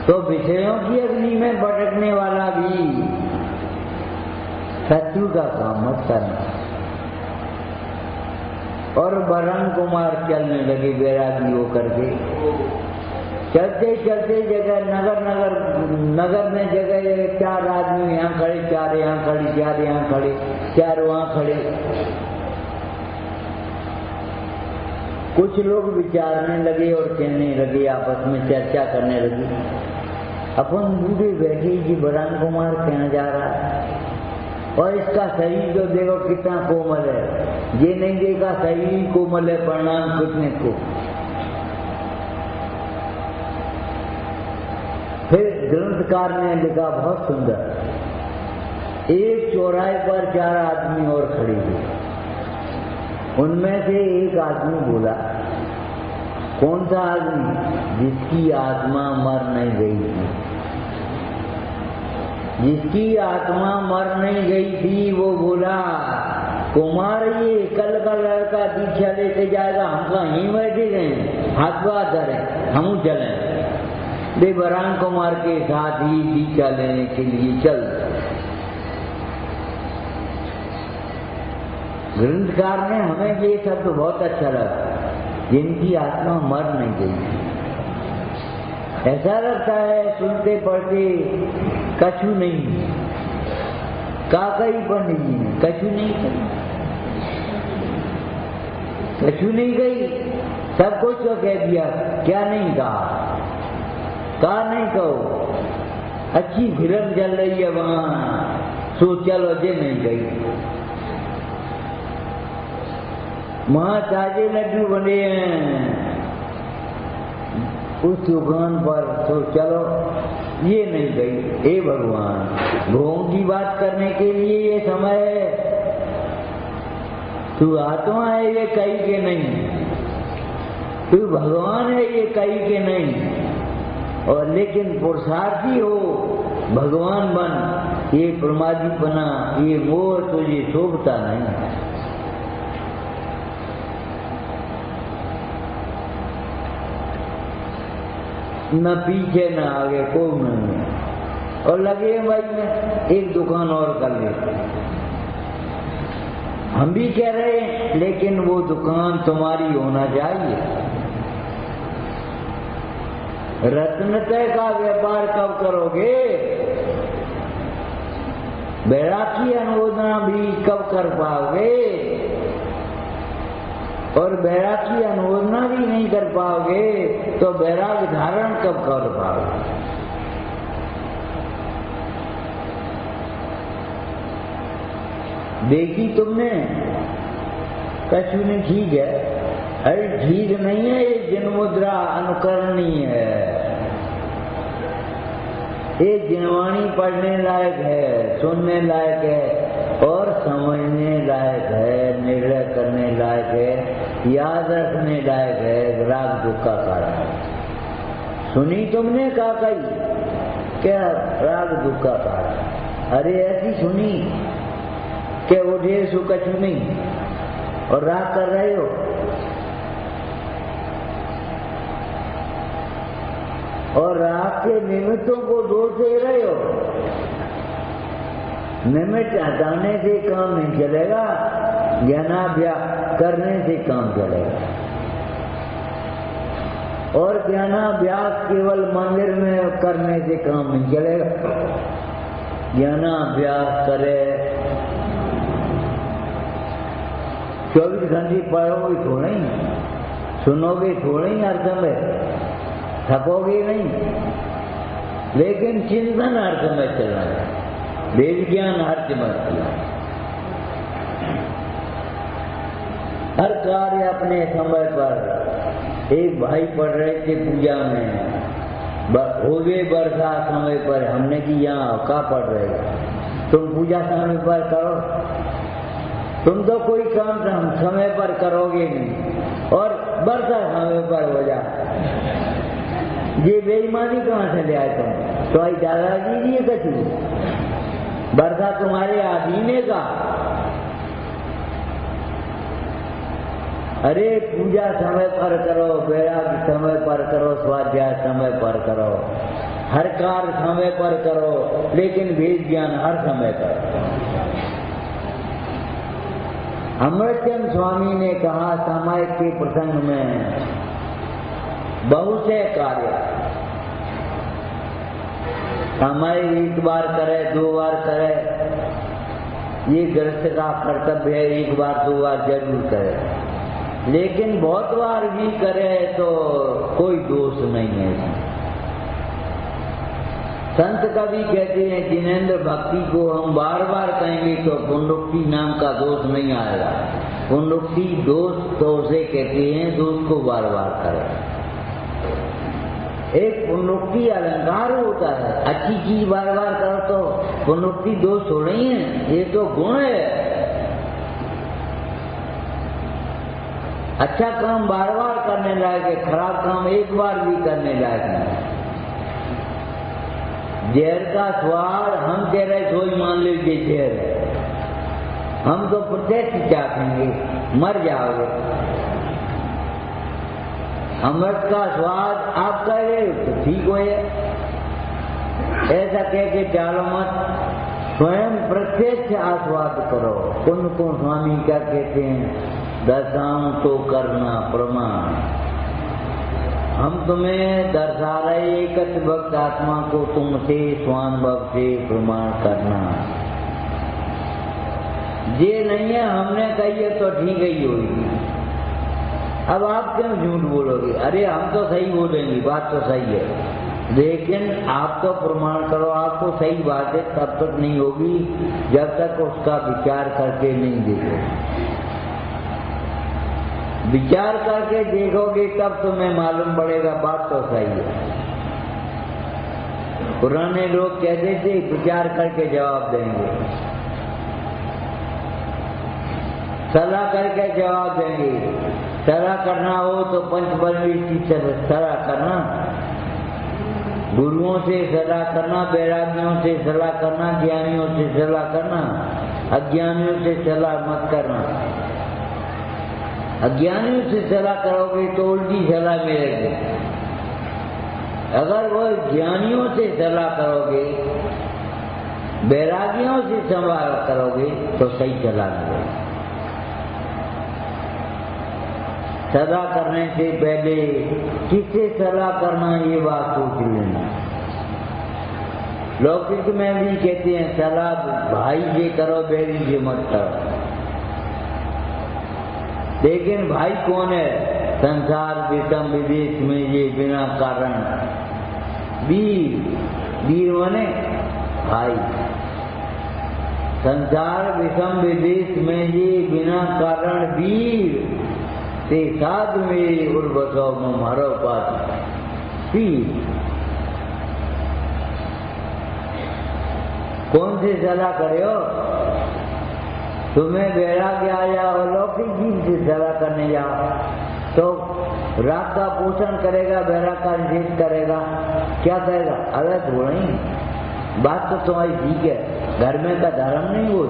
तो विषयों की अग्नि में पटकने वाला भी शत्रु का काम मत करना। और बरहम कुमार चलने लगे बैरागी होकर के, चलते चलते जगह नगर में जगह चार आदमी यहाँ खड़े, चार यहाँ खड़े, चार यहाँ खड़े, चार वहाँ खड़े। कुछ लोग विचारने लगे और कहने लगे, आपस में चर्चा करने लगे। अपन बूढ़े बैठे जी बरान कुमार कहाँ जा रहा है, और इसका शरीर तो देखो कितना कोमल है, ये नहीं देखा शरीर कोमल है, प्रणाम कितने को। फिर ग्रंथकार ने लिखा बहुत सुंदर, एक चौराहे पर 4 आदमी और खड़े थे, उनमें से एक आदमी बोला, कौन सा आदमी? जिसकी आत्मा मर नहीं गई थी। जिसकी आत्मा मर नहीं गई थी वो बोला, कुमार ये कल का लड़का दीक्षा लेके जाएगा, हम कहीं बैठे गए, हाथ बात धरे, हम चलें। वे बरान कुमार के साथ ही दीक्षा लेने के लिए चल। ग्रंथकार ने हमें ये शब्द बहुत अच्छा लगा, जिनकी आत्मा मर नहीं गई। ऐसा लगता है सुनते पढ़ते कछु नहीं, काकई पंडित जी ने कछु नहीं कही, कछु नहीं गई, सब कुछ तो कह दिया, क्या नहीं कहा नहीं कहो। अच्छी फिल्म चल रही है वहां, सो चलो जे नहीं गई। वहां ताजे लड्डू बने हैं उस दुकान पर, तो चलो ये नहीं गई। हे भगवान, भोग की बात करने के लिए ये समय है, तू आत्मा है ये कही के नहीं, तू भगवान है ये कही के नहीं, और लेकिन पुरुषार्थी हो भगवान बन, ये प्रमादीपना, ये मोह तुझे शोभता नहीं। न पीछे न आगे कोई नहीं, और लगे भाई में एक दुकान और कर लेते। हम भी कह रहे हैं लेकिन वो दुकान तुम्हारी होना चाहिए। रत्नतय का व्यापार कब करोगे? बैरागी अनुमोदना भी कब कर पाओगे? और बैरागी अनुमोदना भी नहीं कर पाओगे तो बैराग धारण कब कर पाओगे? देखी तुमने कछु नहीं, ठीक है, अरे ठीक नहीं है, ये जिन मुद्रा अनुकरणीय है, ये जिनवाणी पढ़ने लायक है, सुनने लायक है और समझने लायक है, निर्णय करने लायक है, याद रखने लायक है। राग दुख का कारण सुनी तुमने का कही क्या? राग दुख का कारण। अरे ऐसी सुनी कि उठे सो कछु नहीं और राग कर रहे हो, और राग के निमित्तों को दोष दे रहे हो। निमित्त हटाने से काम नहीं चलेगा, ज्ञानाभ्यास करने से काम चलेगा। और ज्ञानाभ्यास केवल मंदिर में करने से काम नहीं चलेगा। ज्ञानाभ्यास करे, 24 घंटे पढ़ोगे थोड़ा ही, सुनोगे थोड़ा ही, हर समय थकोगे नहीं, लेकिन चिंतन हर समय चलना है, वेद ज्ञान हर समय चलना है। हर कार्य अपने समय पर। एक भाई पढ़ रहे थे पूजा में, हो गए वर्षा समय पर, हमने कि यहाँ का पढ़ रहे, तुम पूजा समय पर करो, तुम तो कोई काम समय पर करोगे नहीं, और वर्षा समय पर हो जा। ये बेईमानी कहाँ से ले आए तुम? तो आई दादाजी जी कछु वर्षा तुम्हारे आधीने का। अरे पूजा समय पर करो, वैराग समय पर करो, स्वाध्याय समय पर करो, हर कार्य समय पर करो, लेकिन वेद ज्ञान हर समय पर। अमृतचंद स्वामी ने कहा, समय के प्रसंग में बहुत से कार्य समय एक बार करे, 2 बार करे, ये गृहस्थ का कर्तव्य है, 1 बार 2 बार जरूर करे, लेकिन बहुत बार भी करे तो कोई दोष नहीं है। संत कवि कहते हैं जिनेंद्र भक्ति को हम बार बार कहेंगे तो पुनरुक्ति नाम का दोष नहीं आएगा। पुनरुक्ति दोष तो उसे कहते हैं दोष को बार बार करें। एक पुनरुक्ति अलंकार होता है, अच्छी चीज बार बार करो तो पुनरुक्ति दोष हो रही है, ये तो गुण है। अच्छा काम बार बार करने लायक है, खराब काम एक बार भी करने लायक नहीं। जहर का स्वाद हम कह रहे सोई मान लीजिए जहर है, हम तो प्रत्यक्ष चाखेंगे, मर जाओगे। अमृत का स्वाद आप कह रहे हो तो ठीक हो, ऐसा कह के चालो मत, स्वयं प्रत्यक्ष आस्वाद करो। कुंद को स्वामी क्या कहते हैं, दर्शाऊं तो करना प्रमाण। हम तुम्हें दर्शा रहे एकत्र भक्त आत्मा को, तुमसे स्वानुभव से प्रमाण करना। ये नहीं है हमने कही है तो ठीक ही होगी। अब आप क्यों झूठ बोलोगे? अरे हम तो सही बोलेंगे, बात तो सही है, लेकिन आप तो प्रमाण करो। आपको सही बात है तब तक नहीं होगी जब तक उसका विचार करके नहीं देखोगे। विचार करके देखोगे तब तुम्हें मालूम पड़ेगा बात तो सही है। पुराने लोग कहते थे विचार करके जवाब देंगे, सलाह करके जवाब देंगे। सलाह करना हो तो पंचबलवीर की सलाह करना, गुरुओं से सलाह करना, वैरागियों से सलाह करना, ज्ञानियों से सलाह करना, अज्ञानियों से सलाह मत करना। अज्ञानियों से सलाह करोगे तो उल्टी सलाह मिलेगी। अगर वो ज्ञानियों से सलाह करोगे, वैरागियों से सलाह करोगे तो सही सलाह मिलेगी। सलाह करने से पहले किससे सलाह करना ये बात सोच लेना। लौकिक में भी कहते हैं सलाह भाई से करो, बहरी से मत करो। लेकिन भाई कौन है? संसार विषम विदेश में ये बिना कारण वीर, वीर माने भाई। संसार विषम विदेश में ये बिना कारण वीर ते साध मेरे उर्वसो मारो पास पीर। कौन से सलाह करे हो? तुम्हें वैराग्य आया और लौकिक जीव से सलाह करने जाओ तो राग का पोषण करेगा, वैराग का निषेध करेगा। क्या करेगा? अरे थोड़ा ही बात तो तुम्हारी ठीक है, घर में का धर्म नहीं हो,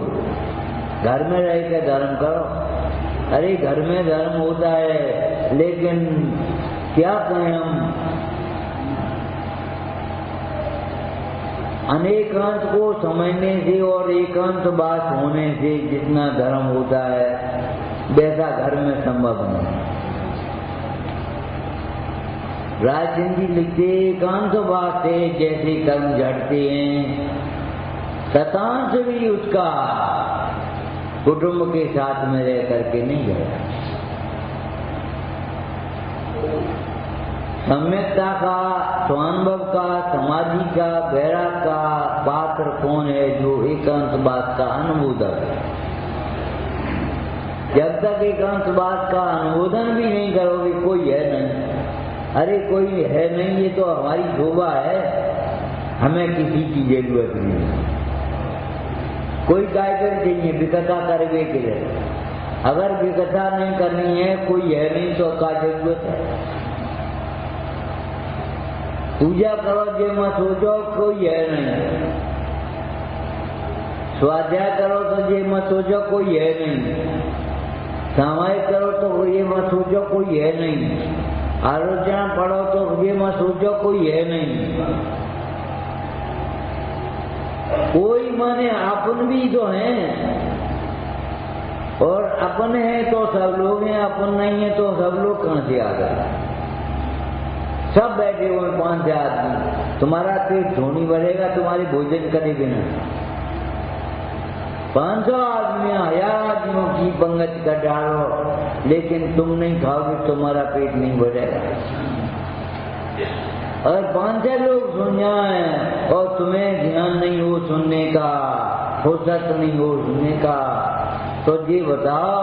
घर में रह के धर्म करो। अरे घर में धर्म होता है, लेकिन क्या कहें हम, अनेकांत को समझने से और एकांत बात होने से जितना धर्म होता है वैसा घर में संभव नहीं। राजचंद जी लिखते एकांत बात से जैसे कर्म झड़ते हैं, शतांश भी उसका कुटुंब के साथ में रह करके नहीं गया। सम्यकता का, स्वानुभव का, समाधि का, वैराग का पात्र कौन है? जो एकांत बात का अनुमोदन है। जब तक एकांत बात का अनुमोदन भी नहीं करोगे कोई है नहीं। अरे कोई है नहीं, ये तो हमारी शोभा है, हमें किसी की जरूरत नहीं। कोई काय कर चाहिए विकथा करवे के लिए। अगर विकथा नहीं करनी है, कोई है नहीं तो क्या जरूरत है? पूजा करो जे मत सोचो कोई है नहीं। स्वाध्याय करो तो ये मत सोचो कोई है नहीं। सामायिक करो तो ये मत सोचो कोई है नहीं। आलोचना पढ़ो तो ये मत सोचो कोई है नहीं। कोई माने अपन भी तो हैं, और अपन है तो सब लोग हैं, अपन नहीं है तो सब लोग कहां से आ गए? सब बैठे हुए 5 आदमी, तुम्हारा पेट धोनी भरेगा तुम्हारे भोजन करे बिना। 500 आदमी 1000 आदमियों की पंगत कर डालो, लेकिन तुम नहीं खाओगे, तुम्हारा पेट नहीं भरेगा। अगर 5-6 लोग सुन जाए और तुम्हें ध्यान नहीं हो सुनने का, फुर्सत नहीं हो सुनने का, तो ये बताओ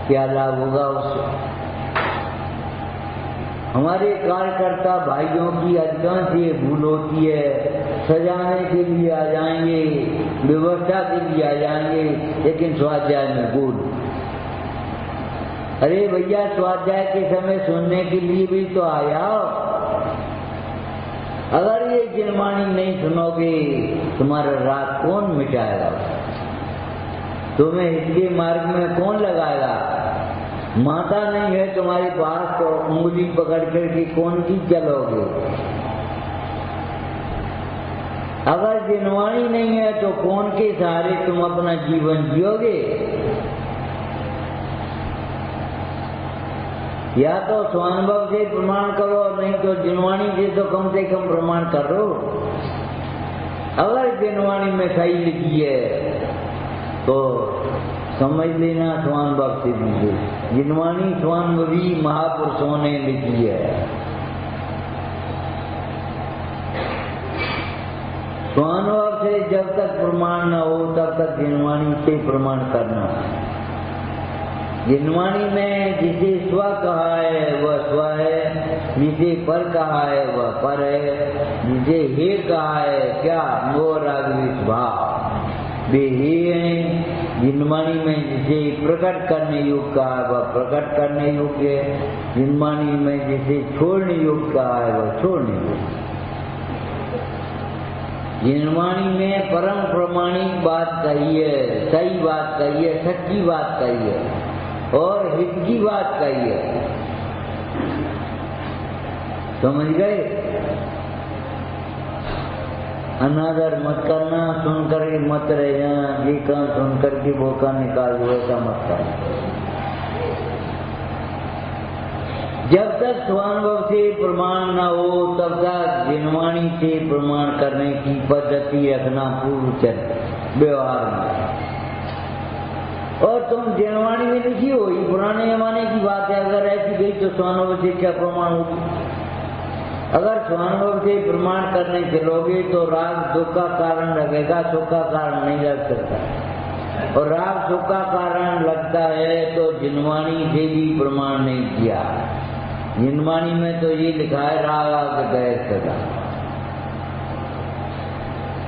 क्या लाभ होगा उससे। हमारे कार्यकर्ता भाइयों की अधिकांश ये भूल होती है, सजाने के लिए आ जाएंगे, व्यवस्था के लिए आ जाएंगे, लेकिन स्वाध्याय में भूल। अरे भैया, स्वाध्याय के समय सुनने के लिए भी तो आया। अगर ये जिनवाणी नहीं सुनोगे, तुम्हारा राग कौन मिटाएगा? तुम्हें इसके मार्ग में कौन लगाएगा? माता नहीं है तुम्हारे पास तो उंगली पकड़ करके कौन की चलोगे? अगर जिनवाणी नहीं है तो कौन के सहारे तुम अपना जीवन जियोगे? या तो स्वानुभव से प्रमाण करो, नहीं तो जिनवाणी से तो कम प्रमाण करो। अगर जिनवाणी में सही लिखी है तो समझ लेना स्वानुभव से दीजिए। जिनवाणी स्वानुभवी महापुरुषों ने लिखी है। स्वानुभव से जब तक प्रमाण न हो तब तक जिनवाणी से प्रमाण करना। जिनवाणी में जिसे स्व कहा है वह स्व है, जिसे पर कहा है वह पर है, जिसे हे कहा है क्या मोह राग द्वेष भाव वे हे हैं। जिनवाणी में जिसे प्रकट करने योग्य कहा है वह प्रकट करने योग्य है, जिनवाणी में जिसे छोड़ने योग्य कहा है वह छोड़ने योग्य। जिनवाणी में परम प्रमाणिक बात कही है, सही बात कही है, सच्ची बात कही है और हित की बात कही है। समझ गए? अनादर मत करना, सुनकर के मत रह जाना, ये काम सुनकर के वो का निकाल दो, ऐसा मत करना। जब तक स्वानुभव से प्रमाण न हो तब तक जिनवाणी से प्रमाण करने की पद्धति रखना पूर्व व्यवहार में। और तुम जिनवाणी में लिखी हो, ये पुराने जमाने की बात है। अगर ऐसी गई तो स्वानुभव से क्या प्रमाण होगी? अगर स्वानुभव से प्रमाण करने चलोगे तो राग दुख का कारण लगेगा, सुख का कारण नहीं लग सकता। और राग सुख का कारण लगता है तो जिनवाणी से भी प्रमाण नहीं किया। जिनवाणी में तो ये लिखा है राग आग गैर।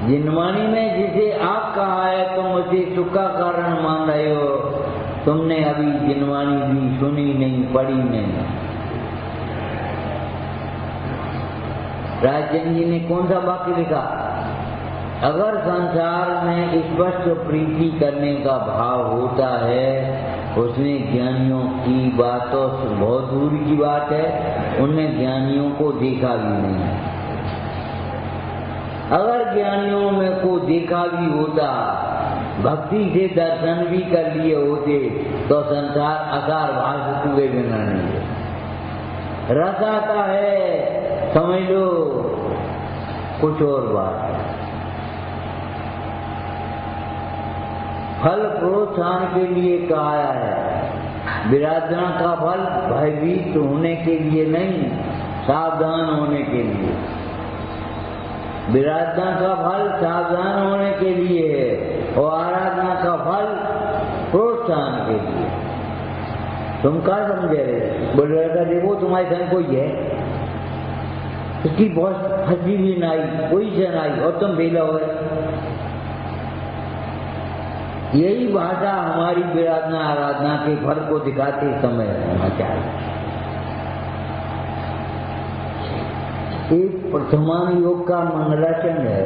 जिनवाणी में जिसे आप कहा है तुम उसे सुख का कारण मान रहे हो। तुमने अभी जिनवाणी भी सुनी नहीं, पढ़ी नहीं। राजन जी ने कौन सा वाक्य लिखा? अगर संसार में स्पष्ट प्रीति करने का भाव होता है, उसमें ज्ञानियों की बातों से बहुत दूर की बात है, उनने ज्ञानियों को देखा भी नहीं। अगर ज्ञानियों में को देखा भी होता, भक्ति से दर्शन भी कर लिए होते, तो संसार आकार भाष हुए बिना नहीं। रस आता है, समझ लो कुछ और बात है। फल प्रोत्साहन के लिए कहा है। विराधना का फल भयभीत होने के लिए नहीं, सावधान होने के लिए। विराधना का फल सावधान होने के लिए है और आराधना का फल प्रोत्साहन के लिए। तुम क्या समझे? बोल रहा देखो तुम्हारे संग कोई है, उसकी बहुत हंसी भी नाई, कोई से नाई, और तुम बेला हो गए। यही भाषा हमारी विराधना आराधना के फल को दिखाते समय होना चाहिए। एक प्रथमान योग का मंगलाचरण है।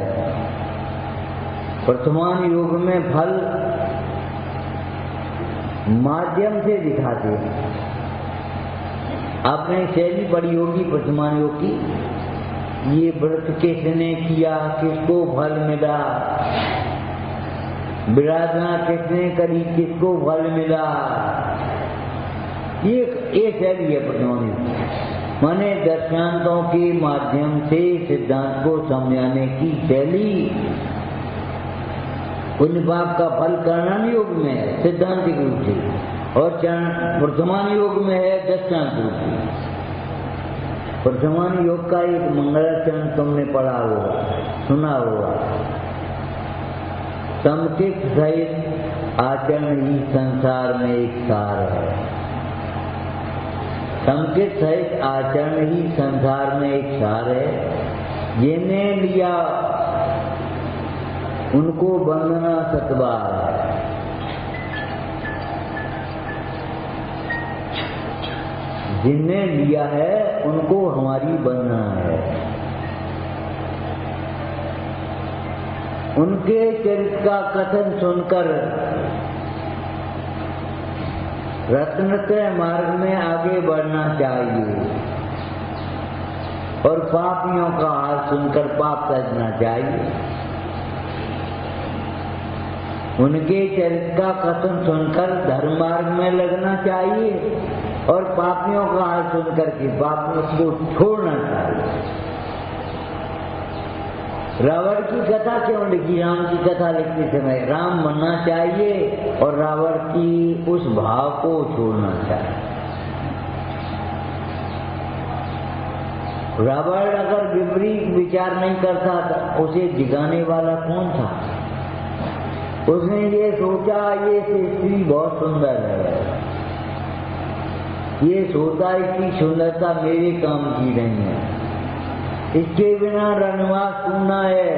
प्रथमान योग में फल माध्यम से दिखाते हैं। आपने शैली पढ़ी होगी प्रथमान योग की। ये व्रत किसने किया, किसको फल मिला, विराधना किसने करी, किसको फल मिला, ये शैली है प्रथमान योग। माने दर्शांतों के माध्यम से सिद्धांत को समझाने की शैली। पुण्य पाप का फल कर्णन योग में है सिद्धांतिक रूप से, और वर्तमान योग में है दृष्टांत रूप से। प्रथमान योग का एक मंगलाचरण तुमने पढ़ा होगा, सुना होगा। समचित सहित आचरण ही संसार में एक सार है। समचित सहित आचरण ही संसार में एक सार है। जिन्हें लिया उनको बंधना सतबार है। जिन्हें लिया है उनको हमारी बंधना है। उनके चरित्र का कथन सुनकर रत्नत्रय मार्ग में आगे बढ़ना चाहिए और पापियों का हाल सुनकर पाप त्यागना चाहिए। उनके चरित्र का कथन सुनकर धर्म मार्ग में लगना चाहिए और पापियों का हाल सुनकर के पापियों को छोड़ना चाहिए। रावण की कथा क्यों लिखी? राम की कथा लिखते समय राम बनना चाहिए और रावण की उस भाव को छोड़ना चाहिए। रावण अगर विपरीत विचार नहीं करता था, उसे जिगाने वाला कौन था? उसने ये सोचा ये स्त्री बहुत सुंदर है, ये सोचा इसकी सुंदरता मेरे काम की नहीं है, इसके बिना रनवास पूर्ण है।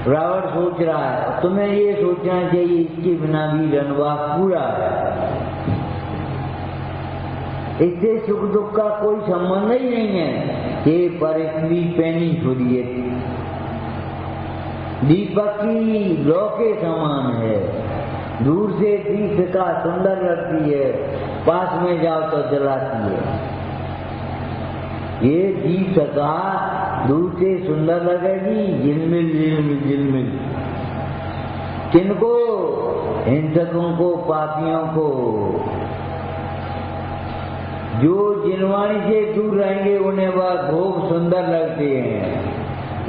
रावण सोच रहा है, तुम्हें ये सोचना चाहिए इसके बिना भी रनवास पूरा है। इससे सुख दुख का कोई संबंध ही नहीं है। ये परिस्थिति पैनी छुरी है, दीपक की लौ के समान है। दूर से दीपिका सुंदर लगती है, पास में जाओ तो जलाती है। ये दीपिका दूर से सुंदर लगेगी, झिलमिल झिलमिल झिलमिल। किनको? हिंसकों को, पापियों को। जो जिनवाणी से दूर रहेंगे उन्हें वह भोग सुंदर लगते हैं,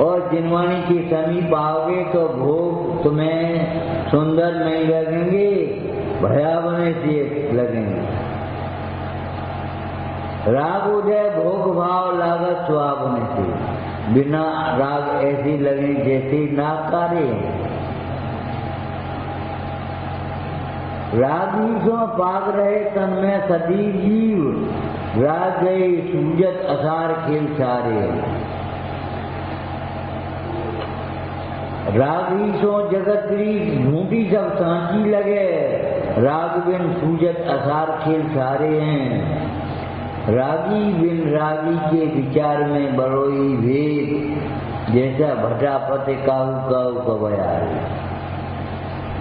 और जिनवाणी के समीप आओगे तो भोग तुम्हें सुंदर नहीं लगेंगे, भयावह से लगेंगे। राग उदय भोग भाव लागत सुहावने से, बिना राग ऐसे लगे जैसे नाकारे। राग ही सो पाग रहे तन में सदी जीव, राग गए सूजत असार खेल सारे। राग ही सो जगत की झूठी सब सांची लगे, राग बिन सूजत असार खेल सारे हैं। रागी बिन रागी के विचार में बड़ोई भेद, जैसा भटा पते काहू काहू कबया।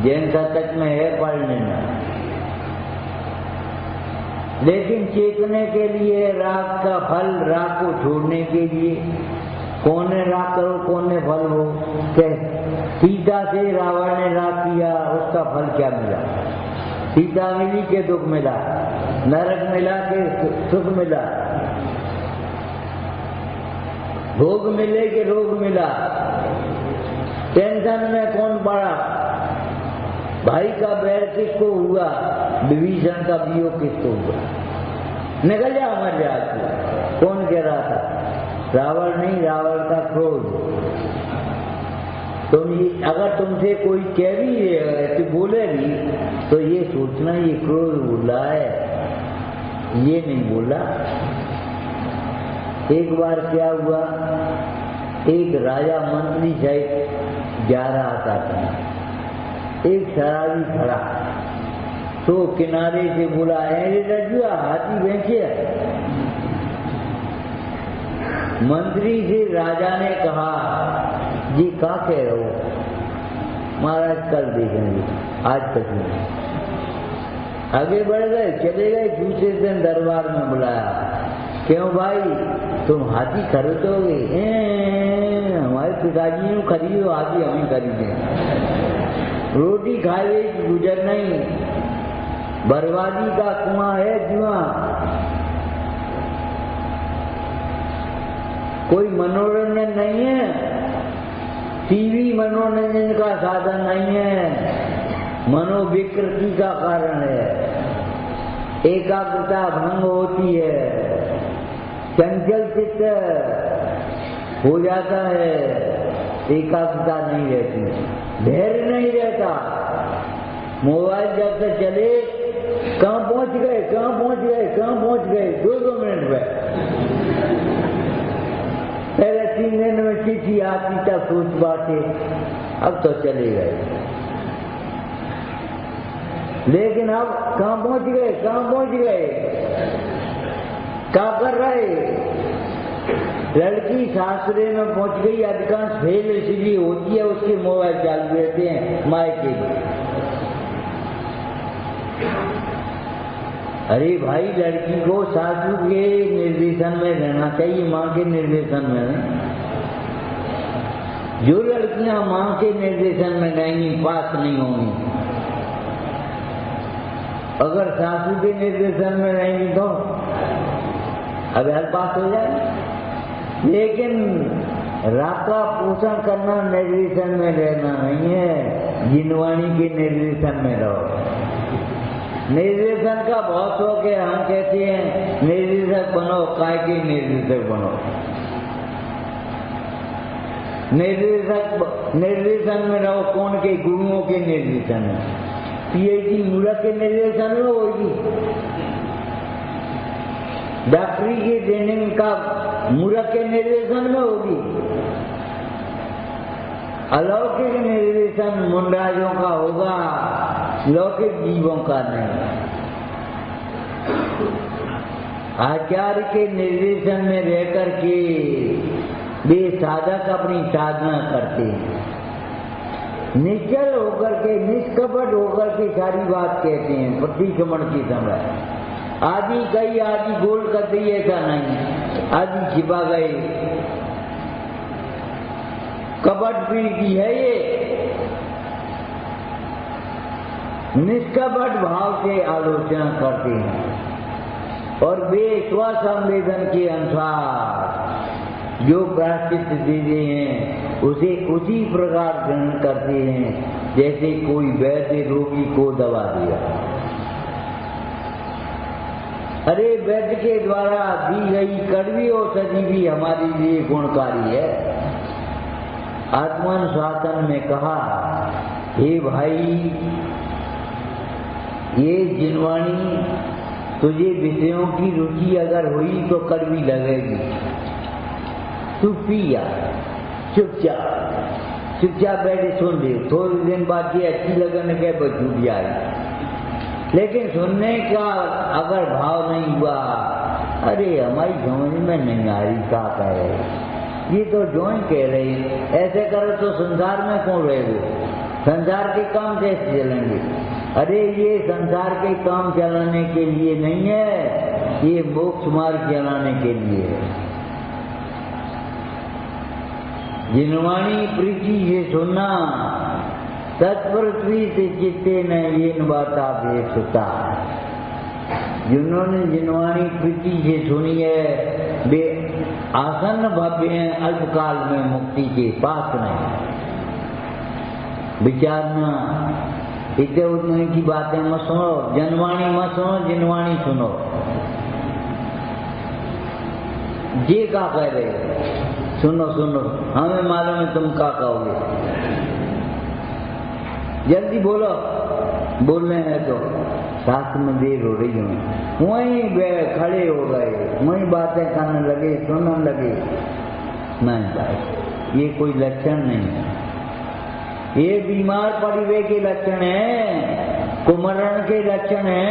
जैन शतक में है पढ़ लेना। लेकिन चेतने के लिए राग का फल, राग को छोड़ने के लिए कौन ने राग करो कौन ने फल हो। सीता से रावण ने राग किया, उसका फल क्या मिला? सीता मिली के दुख मिला, नरक मिला के सुख मिला, भोग मिले के रोग मिला। टेंशन में कौन पड़ा? भाई का बैर किसको हुआ? विभीषण का वियोग किसको हुआ? निकल जा मर जा। कौन कह रहा था? रावण नहीं, रावण का क्रोध। अगर तुमसे कोई कह भी ऐसे बोले भी तो ये सोचना ये क्रोध बोला है, ये नहीं बोला। एक बार क्या हुआ, एक राजा मंत्री सहित जा रहा था, एक शराबी खड़ा तो किनारे से बोला, अरे रजुआ हाथी बेचे। मंत्री से राजा ने कहा, जी क्या कह रहे हो? महाराज कल देखेंगे, आज तक नहीं। आगे बढ़ गए, चले गए। दूसरे दिन दरबार में बुलाया, क्यों भाई तुम हाथी खरीदोगे? हमारे पिताजी ने खरीदो, हाथी हम ही खरीदे। रोटी खाए गुजर नहीं, बर्बादी का कुआं है जुआ। कोई मनोरंजन नहीं है, टीवी मनोरंजन का साधन नहीं है, मनोविकृति का कारण है। एकाग्रता भंग होती है, चंचल चित्त हो जाता है, एकाग्रता नहीं रहती, धैर्य नहीं रहता। मोबाइल जब से चले कहाँ पहुंच गए, कहाँ पहुंच गए, कहाँ पहुंच गए, 2-2 मिनट में। पहले 3 दिन में चिट्ठी आती तब सोच बाटे, अब तो चले गए। लेकिन अब कहाँ पहुंच गए, कहाँ पहुंच गए, क्या कर रहे। लड़की सासरे में पहुंच गई, अधिकांश फेल इसलिए होती है उसके मोबाइल चालू रहते हैं मायके में। अरे भाई, लड़की को सासू के निर्देशन में रहना चाहिए, माँ के निर्देशन में नहीं। जो लड़कियां माँ के निर्देशन में रहेंगी पास नहीं होंगी, अगर सासू के निर्देशन में रहेंगी तो अगर पास हो जाए। लेकिन राका पोषण करना निर्देशन में रहना नहीं है, जिनवाणी के निर्देशन में रहो। निर्देशन का बहुत शौक है, हम कहते हैं निर्देशक बनो, काय के निर्देशक बनो। निर्देशन में रहो, कौन के, गुरुओं के निर्देशन में। पीएचडी मूलक के निर्देशन में होगी, डॉक्टरी की ट्रेनिंग का मूलक के निर्देशन में होगी। अलौकिक निर्देशन मुंडाजों का होगा, लौकिक जीवों का नहीं। आचार्य के निर्देशन में रहकर के वे साधक अपनी साधना करते हैं, निश्चल होकर के, निष्कपट होकर के सारी बात कहते हैं। प्रतिक्रमण के समय आदि कई, आदि गोल कर दी, ऐसा नहीं, आदि छिपा गए। कपट प्रीति है ये, निष्कपट भाव से आलोचना करते हैं और वे स्वसंवेदन के अनुसार जो प्रायश्चित देते हैं उसे उसी प्रकार ग्रहण करते हैं जैसे कोई वैद्य रोगी को दवा दिया। अरे वैद्य के द्वारा दी गई कड़वी औषधि भी हमारे लिए गुणकारी है। आत्मानुशासन में कहा, हे भाई, ये जिनवाणी तुझे विषयों की रुचि अगर हुई तो कड़वी लगेगी, तू पिया, चुपचाप बैठे सुन ले, थोड़े दिन बाद ये अच्छी लगने के बाद छूट जाए। लेकिन सुनने का अगर भाव नहीं हुआ, अरे हमारी समझ में नहीं आ रही, क्या कह रहे, ये तो जो ही कह रहे, ऐसे करो तो संसार में कौन रहेगा, संसार के काम कैसे चलेंगे। अरे ये संसार के काम चलाने के लिए नहीं है, ये मोक्ष मार्ग चलाने के लिए है। जिनवाणी प्रीति ये सुनना, तत्पृथ्वी से चित्ते न ये बाता भेषता। जिन्होंने जिनवाणी प्रीति से सुनी है वे आसन्न भव्य हैं, अल्पकाल में मुक्ति के पास नहीं। विचारना, इतने उतने की बातें मत सुनो, जनवाणी मत सुनो, जिनवाणी सुनो। ये क्या कह रहे, सुनो सुनो, हमें मालूम है तुम क्या कहोगे, जल्दी बोलो, बोलने हैं तो। शास्त्र में देर हो रही है, वहीं खड़े हो गए, वहीं बातें करने लगे, सुनने लगे। नहीं भाई, ये कोई लक्षण नहीं है, ये बीमार पड़े हुए के लक्षण है, कुमरण के लक्षण है,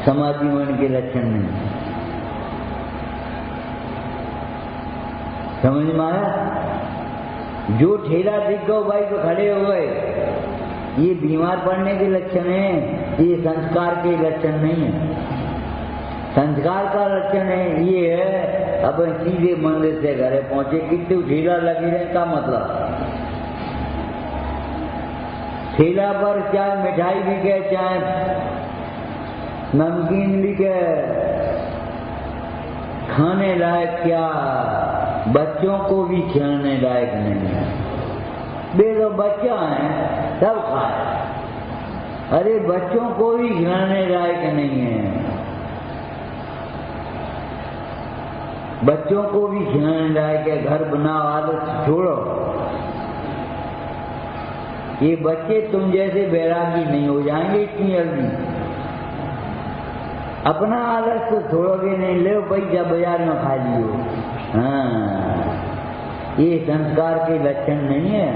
समाधि होने के लक्षण नहीं। समझ में आया? जो ठेला दिख गो भाई तो खड़े हो गए, ये बीमार पड़ने के लक्षण है, ये संस्कार के लक्षण नहीं है। संस्कार का लक्षण है ये है अपन सीधे मंदिर से घरे पहुंचे, कितने ठेला लगी रहे का मतलब, ठेला पर चाहे मिठाई बिके, चाहे नमकीन बिके, खाने लायक क्या, बच्चों को भी खिलाने लायक नहीं है। वे तो बच्चा है सब खाए, अरे बच्चों को भी खिलाने लायक नहीं है। बच्चों को भी खिलाने लायक है, घर बनाओ, आदत छोड़ो। ये बच्चे तुम जैसे बैरागी नहीं हो जाएंगे इतनी जल्दी। अपना आदत तो छोड़ोगे नहीं, ले पैसा बाजार में खा लियो। हाँ, ये संस्कार के लक्षण नहीं है,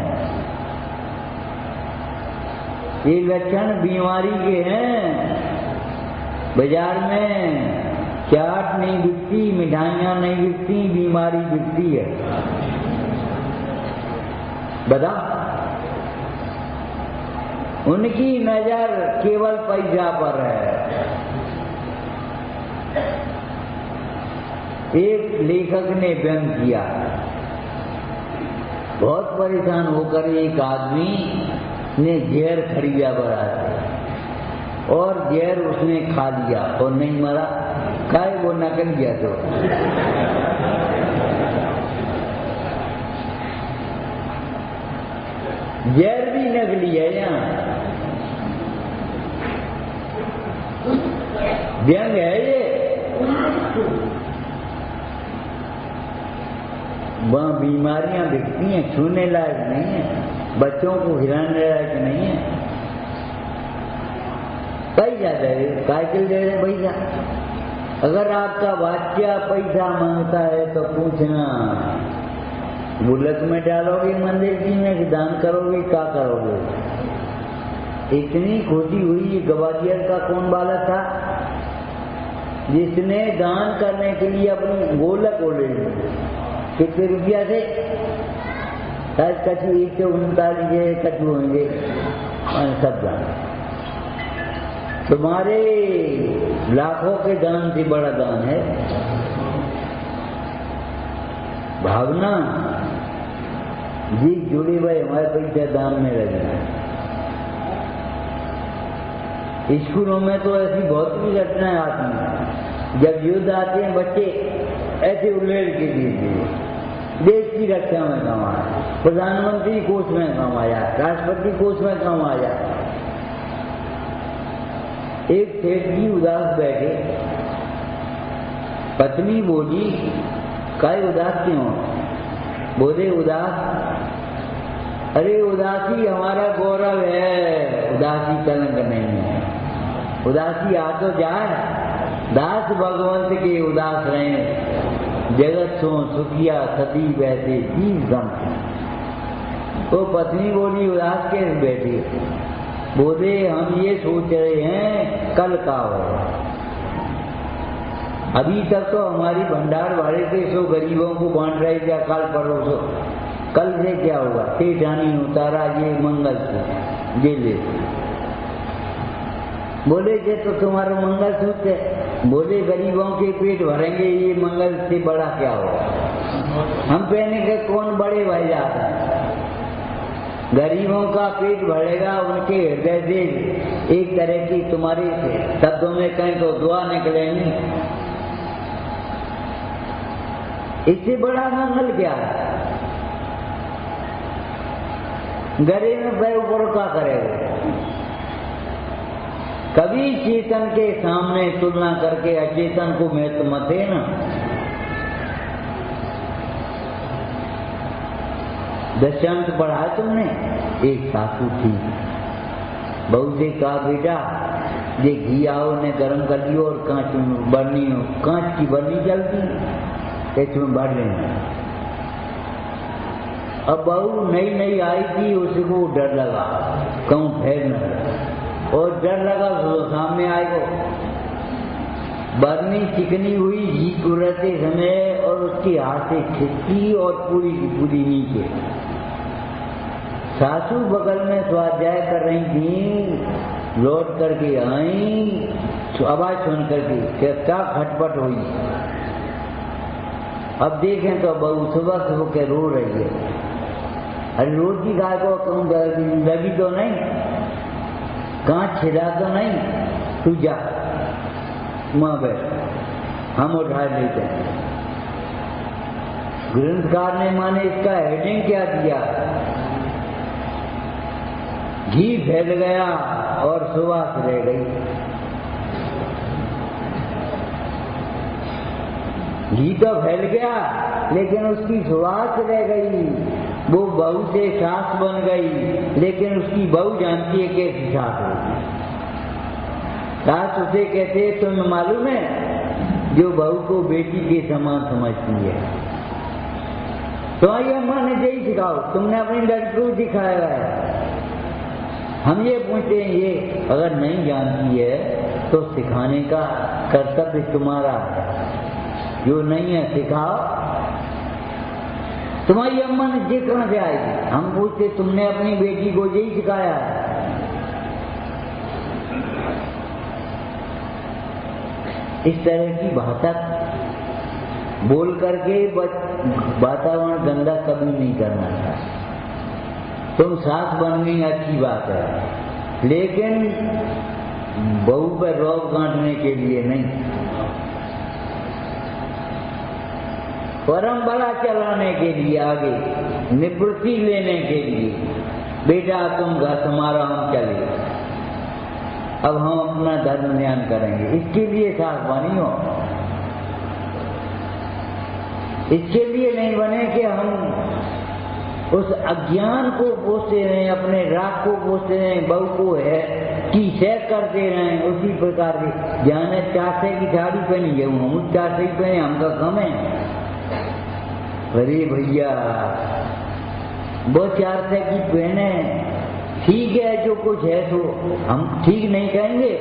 ये लक्षण बीमारी के हैं। बाजार में चाट नहीं बिकती, मिठाइयाँ नहीं बिकती, बीमारी बिकती है। बता, उनकी नजर केवल पैसा पर है। एक लेखक ने व्यंग किया, बहुत परेशान होकर एक आदमी ने जहर खरीदा बाजार से और जहर उसने खा लिया और नहीं मरा। खाए वो नकल गया तो जहर भी नकली है। यहाँ व्यंग है ये। वहाँ बीमारियां दिखती हैं, छूने लायक नहीं है, बच्चों को खिलाने लायक नहीं है। पैसा दे, साइकिल दे रहे पैसा। अगर आपका बच्चा पैसा मांगता है तो पूछना, बुलक में डालोगे मंदिर जी में कि दान करोगे, क्या करोगे? इतनी खुशी हुई। ग्वालियर का कौन बालक था जिसने दान करने के लिए अपनी गोलक ले ली? कितने रुपया से? शायद कछु 139 कछु होंगे सब दान। तुम्हारे लाखों के दान से बड़ा दान है भावना जी। जुड़े हुए हमारे पैसे दान में लगे। स्कूलों में तो ऐसी बहुत सी घटनाएं आती हैं। जब युद्ध आते हैं बच्चे ऐसे उल्लेख के दिए, देश की रक्षा में काम आया, प्रधानमंत्री कोष में काम आया, राष्ट्रपति कोष में काम आया। एक सेठ जी उदास बैठे, पत्नी बोली, काय उदास क्यों? बोले उदास, अरे उदासी हमारा गौरव है, उदासी कलंक नहीं है। उदासी आ तो जाए, दास भगवंत के उदास रहे, जगत सो सुखिया सती वैसे जी गम। तो पत्नी बोली उदास कैसे बैठी? बोले हम ये सोच रहे हैं कल का होगा। अभी तक तो हमारी भंडार वाले थे, सो गरीबों को बांट रहे थे, कल परोसो, कल से क्या होगा? सेठानी उतारा ये मंगल से, ये ले। बोले जे तो तुम्हारा मंगल सूत्र है। बोले गरीबों के पेट भरेंगे, ये मंगल से बड़ा क्या होगा? हम पहने के कौन बड़े भाई जाता है? गरीबों का पेट भरेगा उनके हृदय से एक तरह की तुम्हारे शब्दों में कहें तो दुआ निकलेंगी। इससे बड़ा मंगल क्या है? गरे में पैर ऊपर क्या करेगा? कभी चेतन के सामने तुलना करके अचेतन को महत्व मत देना। दशांत पढ़ा तुमने? एक सासू थी, बहू से कहा बेटा ये घी आओ ने गर्म कर लियो और कांच में बरनी, कांच की बरनी चलती इसमें भर लेना। अब बहू नई नई आई थी, उसको डर लगा कहूँ फेर न, और डर लगा तो सामने आएगो। बरनी चिकनी हुई घी कुरते समय और उसकी हाथ से खिसकी और पूरी की पूरी नीचे। सासू बगल में स्वाध्याय कर रही थी, लौट करके आई, आवाज सुन करके क्या खटपट हुई। अब देखें तो बहू सुबह सुबह के रो रही है। अरे रोज की गाय को कहूँ लगी तो नहीं, कांच छिला तो नहीं, तू जा माँ बैठ, हम उठा लेते हैं। ग्रंथकार ने माने इसका हेडिंग क्या दिया? घी फैल गया और सुवास रह गई। घी तो फैल गया लेकिन उसकी सुवास रह गई। वो बहू से सास बन गई लेकिन उसकी बहू जानती है कैसी सास होगी। सास उसे कहते हैं तुम्हें मालूम है जो बहू को बेटी के समान समझती है। तुम्हारी अम्मा ने यही सिखाओ, तुमने अपनी लड़की को सिखाया है। हम ये पूछते हैं, ये अगर नहीं जानती है तो सिखाने का कर्तव्य तुम्हारा है। जो नहीं है सिखाओ। तुम्हारी अम्मा ने ये कहां से आएगी? हम पूछते तुमने अपनी बेटी को यही सिखाया है। इस तरह की भाषा बोल करके वातावरण गंदा कभी नहीं करना था। तुम सास बन गई अच्छी बात है, लेकिन बहू पर रौब गांठने के लिए नहीं, परंपरा चलाने के लिए, आगे निवृत्ति लेने के लिए। बेटा तुम घर संभालो, हम चले, अब हम अपना धर्म ध्यान करेंगे। इसके लिए सास बनी हो, इसके लिए नहीं बने कि हम उस अज्ञान को पोषते रहें, अपने राग को पोषते रहें, बहू को है कि सह करते रहें। उसी प्रकार से ज्ञान है 400 की साड़ी पहनी है, हम 400 ही पहने, हमका कम है। अरे भैया वो 400 की पहने, ठीक है, जो कुछ है तो हम ठीक नहीं कहेंगे,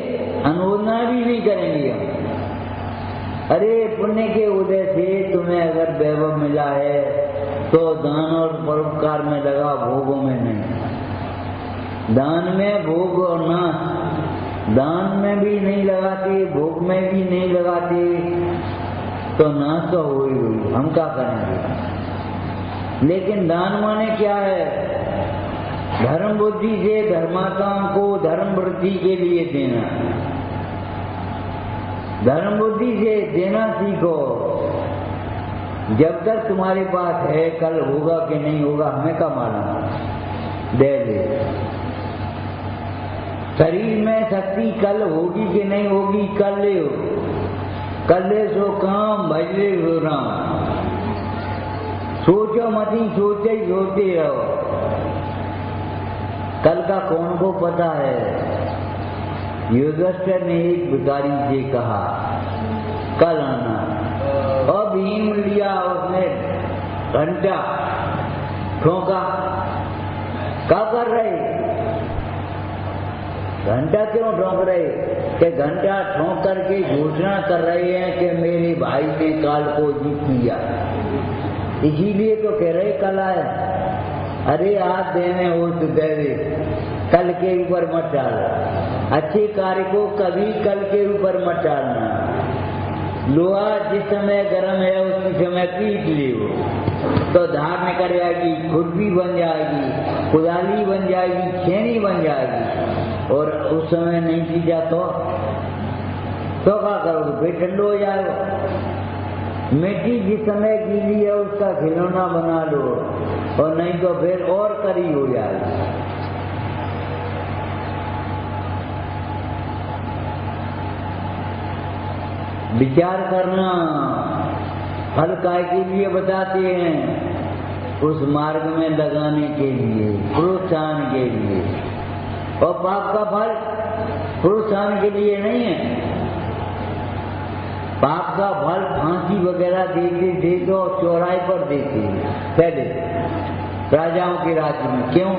अनुमोदना भी नहीं करेंगे हम। अरे पुण्य के उदय से तुम्हें अगर वैभव मिला है तो दान और परोपकार में लगा, भोगों में नहीं। दान में भोग और नाश, दान में भी नहीं लगाते, भोग में भी नहीं लगाते, तो नाश तो हो ही हुई, हम क्या करेंगे। लेकिन दान माने क्या है? धर्म बुद्धि से धर्मात्माओं को धर्म वृद्धि के लिए देना, धर्म बुद्धि से देना सीखो। जब तक तुम्हारे पास है, कल होगा कि नहीं होगा हमें क्या मालूम, दे दे। शरीर में शक्ति कल होगी कि नहीं होगी, कर ले, कर ले सो काम, भजले सो राम। सोचो मती, सोचे ही सोते रहो, कल का कौन को पता है। युधिष्ठिर ने एक भिखारी से कहा कल आना, और भीम लिया, उसने घंटा ठोका। क्या कर रहे? घंटा क्यों ठोक रहे? कि घंटा ठोक करके घोषणा कर रहे हैं कि मेरे भाई ने काल को जीत लिया, इसीलिए तो कह रहे कल आए। अरे आज देने हो तो दे दे, कल के ऊपर मत डालो। अच्छे कार्य को कभी कल के ऊपर मत डालना। लोहा जिस समय गर्म है उसी समय पीट लियो तो धार निकल जाएगी, खुरपी बन जाएगी, कुदाली बन जाएगी, छेनी बन जाएगी। और उस समय नहीं पीटा तो क्या करोगे? फिर ठंडो हो जाएगा। मिट्टी जिस समय गीली है उसका खिलौना बना लो, और नहीं तो फिर और करी हो जाएगी। विचार करना फल काय के लिए बताते हैं, उस मार्ग में लगाने के लिए, प्रोत्साहन के लिए। और पाप का फल प्रोत्साहन के लिए नहीं है। पाप का फल फांसी वगैरह देते थे तो चौराहे पर देते पहले राजाओं के राज्य में। क्यों?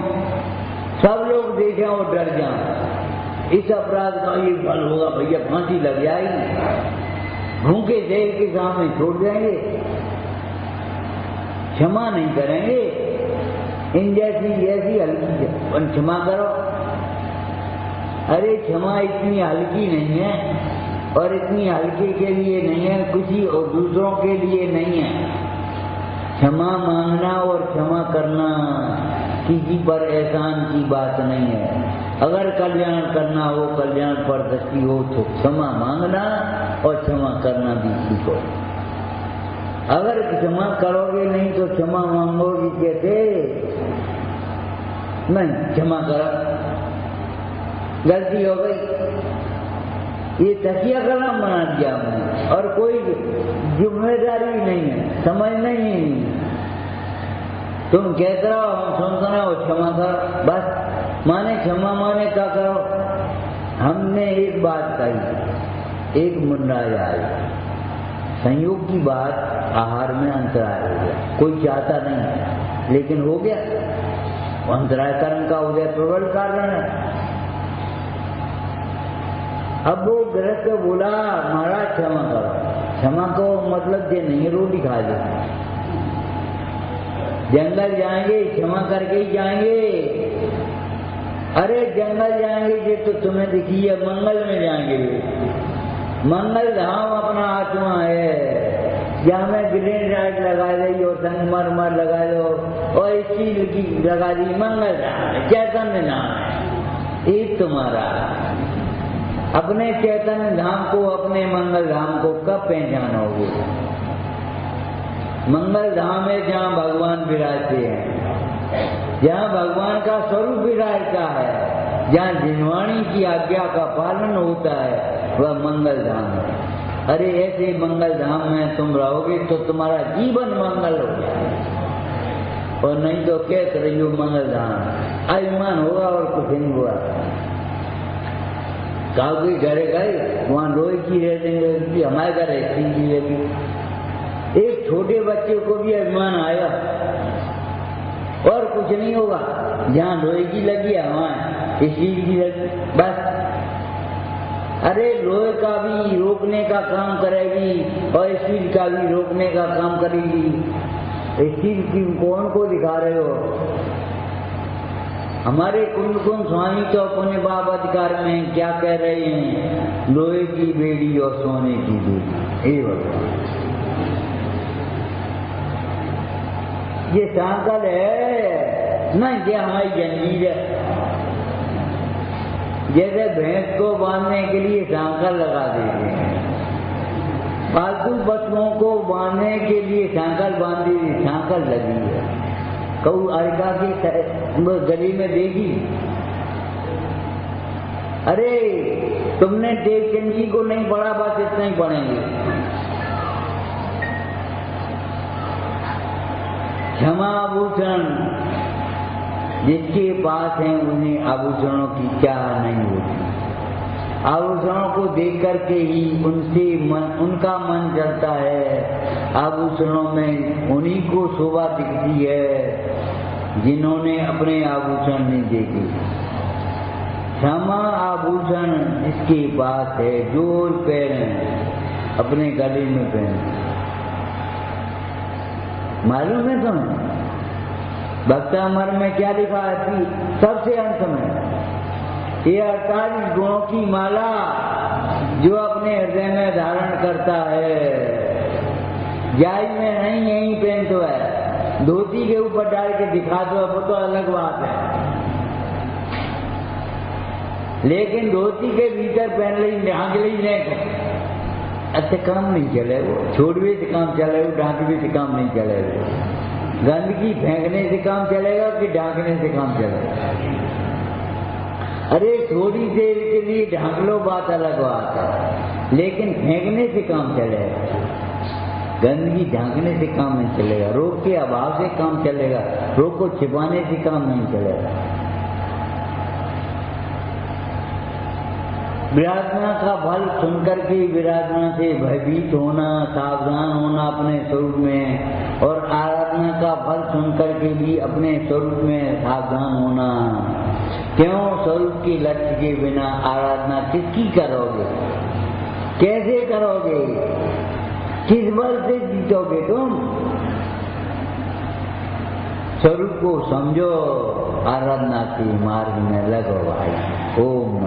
सब लोग देखें और डर जाएं, इस अपराध का ये फल होगा, भैया फांसी लग जाएगी। भूखे जेल के सामने छोड़ देंगे, क्षमा नहीं करेंगे। इन जैसी हल्की क्षमा करो। अरे क्षमा इतनी हल्की नहीं है, और इतनी हल्के के लिए नहीं है, किसी और दूसरों के लिए नहीं है। क्षमा मांगना और क्षमा करना किसी पर एहसान की बात नहीं है। अगर कल्याण करना हो, कल्याण पर दृष्टि हो तो क्षमा मांगना और क्षमा करना भी सीखो। अगर क्षमा करोगे नहीं तो क्षमा मांगोगे कैसे? नहीं, क्षमा करो, गलती हो गई, ये तकिया कलाम बना दिया हमने, और कोई जिम्मेदारी नहीं है, समझना ही नहीं। तुम कहते रहो, हम सुनते रहो, क्षमा करो, बस माने क्षमा माने क्या करो। हमने एक बात कही, एक मुन्नाज आई, संयोग की बात, आहार में अंतराय हो गया, कोई चाहता नहीं लेकिन हो गया। अंतराय कारण का उदय प्रबल कारण है। अब वो गृहस्थ बोला, महाराज क्षमा करो। क्षमा को मतलब ये नहीं रोटी खा लो, जंगल जाएंगे क्षमा करके ही जाएंगे। अरे जंगल जाएंगे ये तो तुम्हें दिखी है, मंगल में जाएंगे। मंगल धाम अपना आत्मा है, जहाँ में ग्रीन लाइट लगा दी और संगमरमर लगा दो और स्टील की लगा दी, मंगल धाम है, चैतन्य धाम है। एक तुम्हारा अपने चैतन्य धाम को, अपने मंगल धाम को कब पहचानोगे? मंगल धाम है जहाँ भगवान विराजते हैं, जहाँ भगवान का स्वरूप विराजता है, जहाँ जिनवाणी की आज्ञा का पालन होता है, वह मंगल धाम है। अरे ऐसे मंगल धाम में तुम रहोगे तो तुम्हारा जीवन मंगल हो जाए, और नहीं तो कहते रहियो मंगल धाम, अभिमान होगा और कुछ नहीं हुआ। गाँव के घरे गए, वहाँ लोहे की रेलिंग, हमारे घर ऐसी की लगी। एक छोटे बच्चे को भी अभिमान आएगा और कुछ नहीं होगा, जहाँ लोहे की लगी है वहाँ स्टील की लगी, बस। अरे लोहे का भी रोकने का काम करेगी और स्टील का भी रोकने का काम करेगी। स्टील की कौन को दिखा रहे हो? हमारे कुंदकुंद स्वामी तो अपने बाब अधिकार में क्या कह रहे हैं? लोहे की बेड़ी और सोने की बेड़ी। ये भगवान, ये सांकल है ना, ये हमारी जंजीर है। जैसे भैंस को बांधने के लिए सांकल लगा देते हैं, फालतू पशुओं को बांधने के लिए सांकल बांधी, सांकल लगी है। कऊ अर्घा के गली में देगी। अरे तुमने देवचंद जी को नहीं पढ़ा, बस इतना ही पढ़ेंगे। क्षमा आभूषण, जिसके पास है उन्हें आभूषणों की चाह नहीं होती। आभूषणों को देख करके ही उनका मन जलता है। आभूषणों में उन्हीं को शोभा दिखती है जिन्होंने अपने आभूषण नहीं देखे। क्षमा आभूषण जिसके पास है, जो पहने अपने गले में पहने। मालूम है तुम्हें भक्तामर में क्या लिखा है? सबसे अंत में ये 48 गुणों की माला जो अपने हृदय में धारण करता है, जाई में नहीं, यहीं पहन तो है। धोती के ऊपर डाल के दिखा दो, वो तो अलग बात है, लेकिन धोती के भीतर पहन ली, ढांक ली नहीं, अच्छे काम नहीं चले वो। छोड़वे से काम चले वो, ढांकवे से काम नहीं चलेगा। गंदगी फेंकने से काम चलेगा कि ढांकने से काम चलेगा? अरे थोड़ी देर के लिए ढांक लो, बात अलग बात है, लेकिन फेंकने से काम चलेगा। गंदगी ढांकने से काम नहीं चलेगा, रोग के अभाव से काम चलेगा, रोग को छिपाने से काम नहीं चलेगा। विराधना का फल सुनकर के विराधना से भयभीत होना, सावधान होना अपने स्वरूप में, और आराधना का फल सुनकर के भी अपने स्वरूप में सावधान होना। क्यों? स्वरूप के लक्ष्य के बिना आराधना किसकी करोगे? कैसे करोगे? किस बल से जीतोगे तुम? स्वरूप को समझो, आराधना के मार्ग में लगो भाई। ओम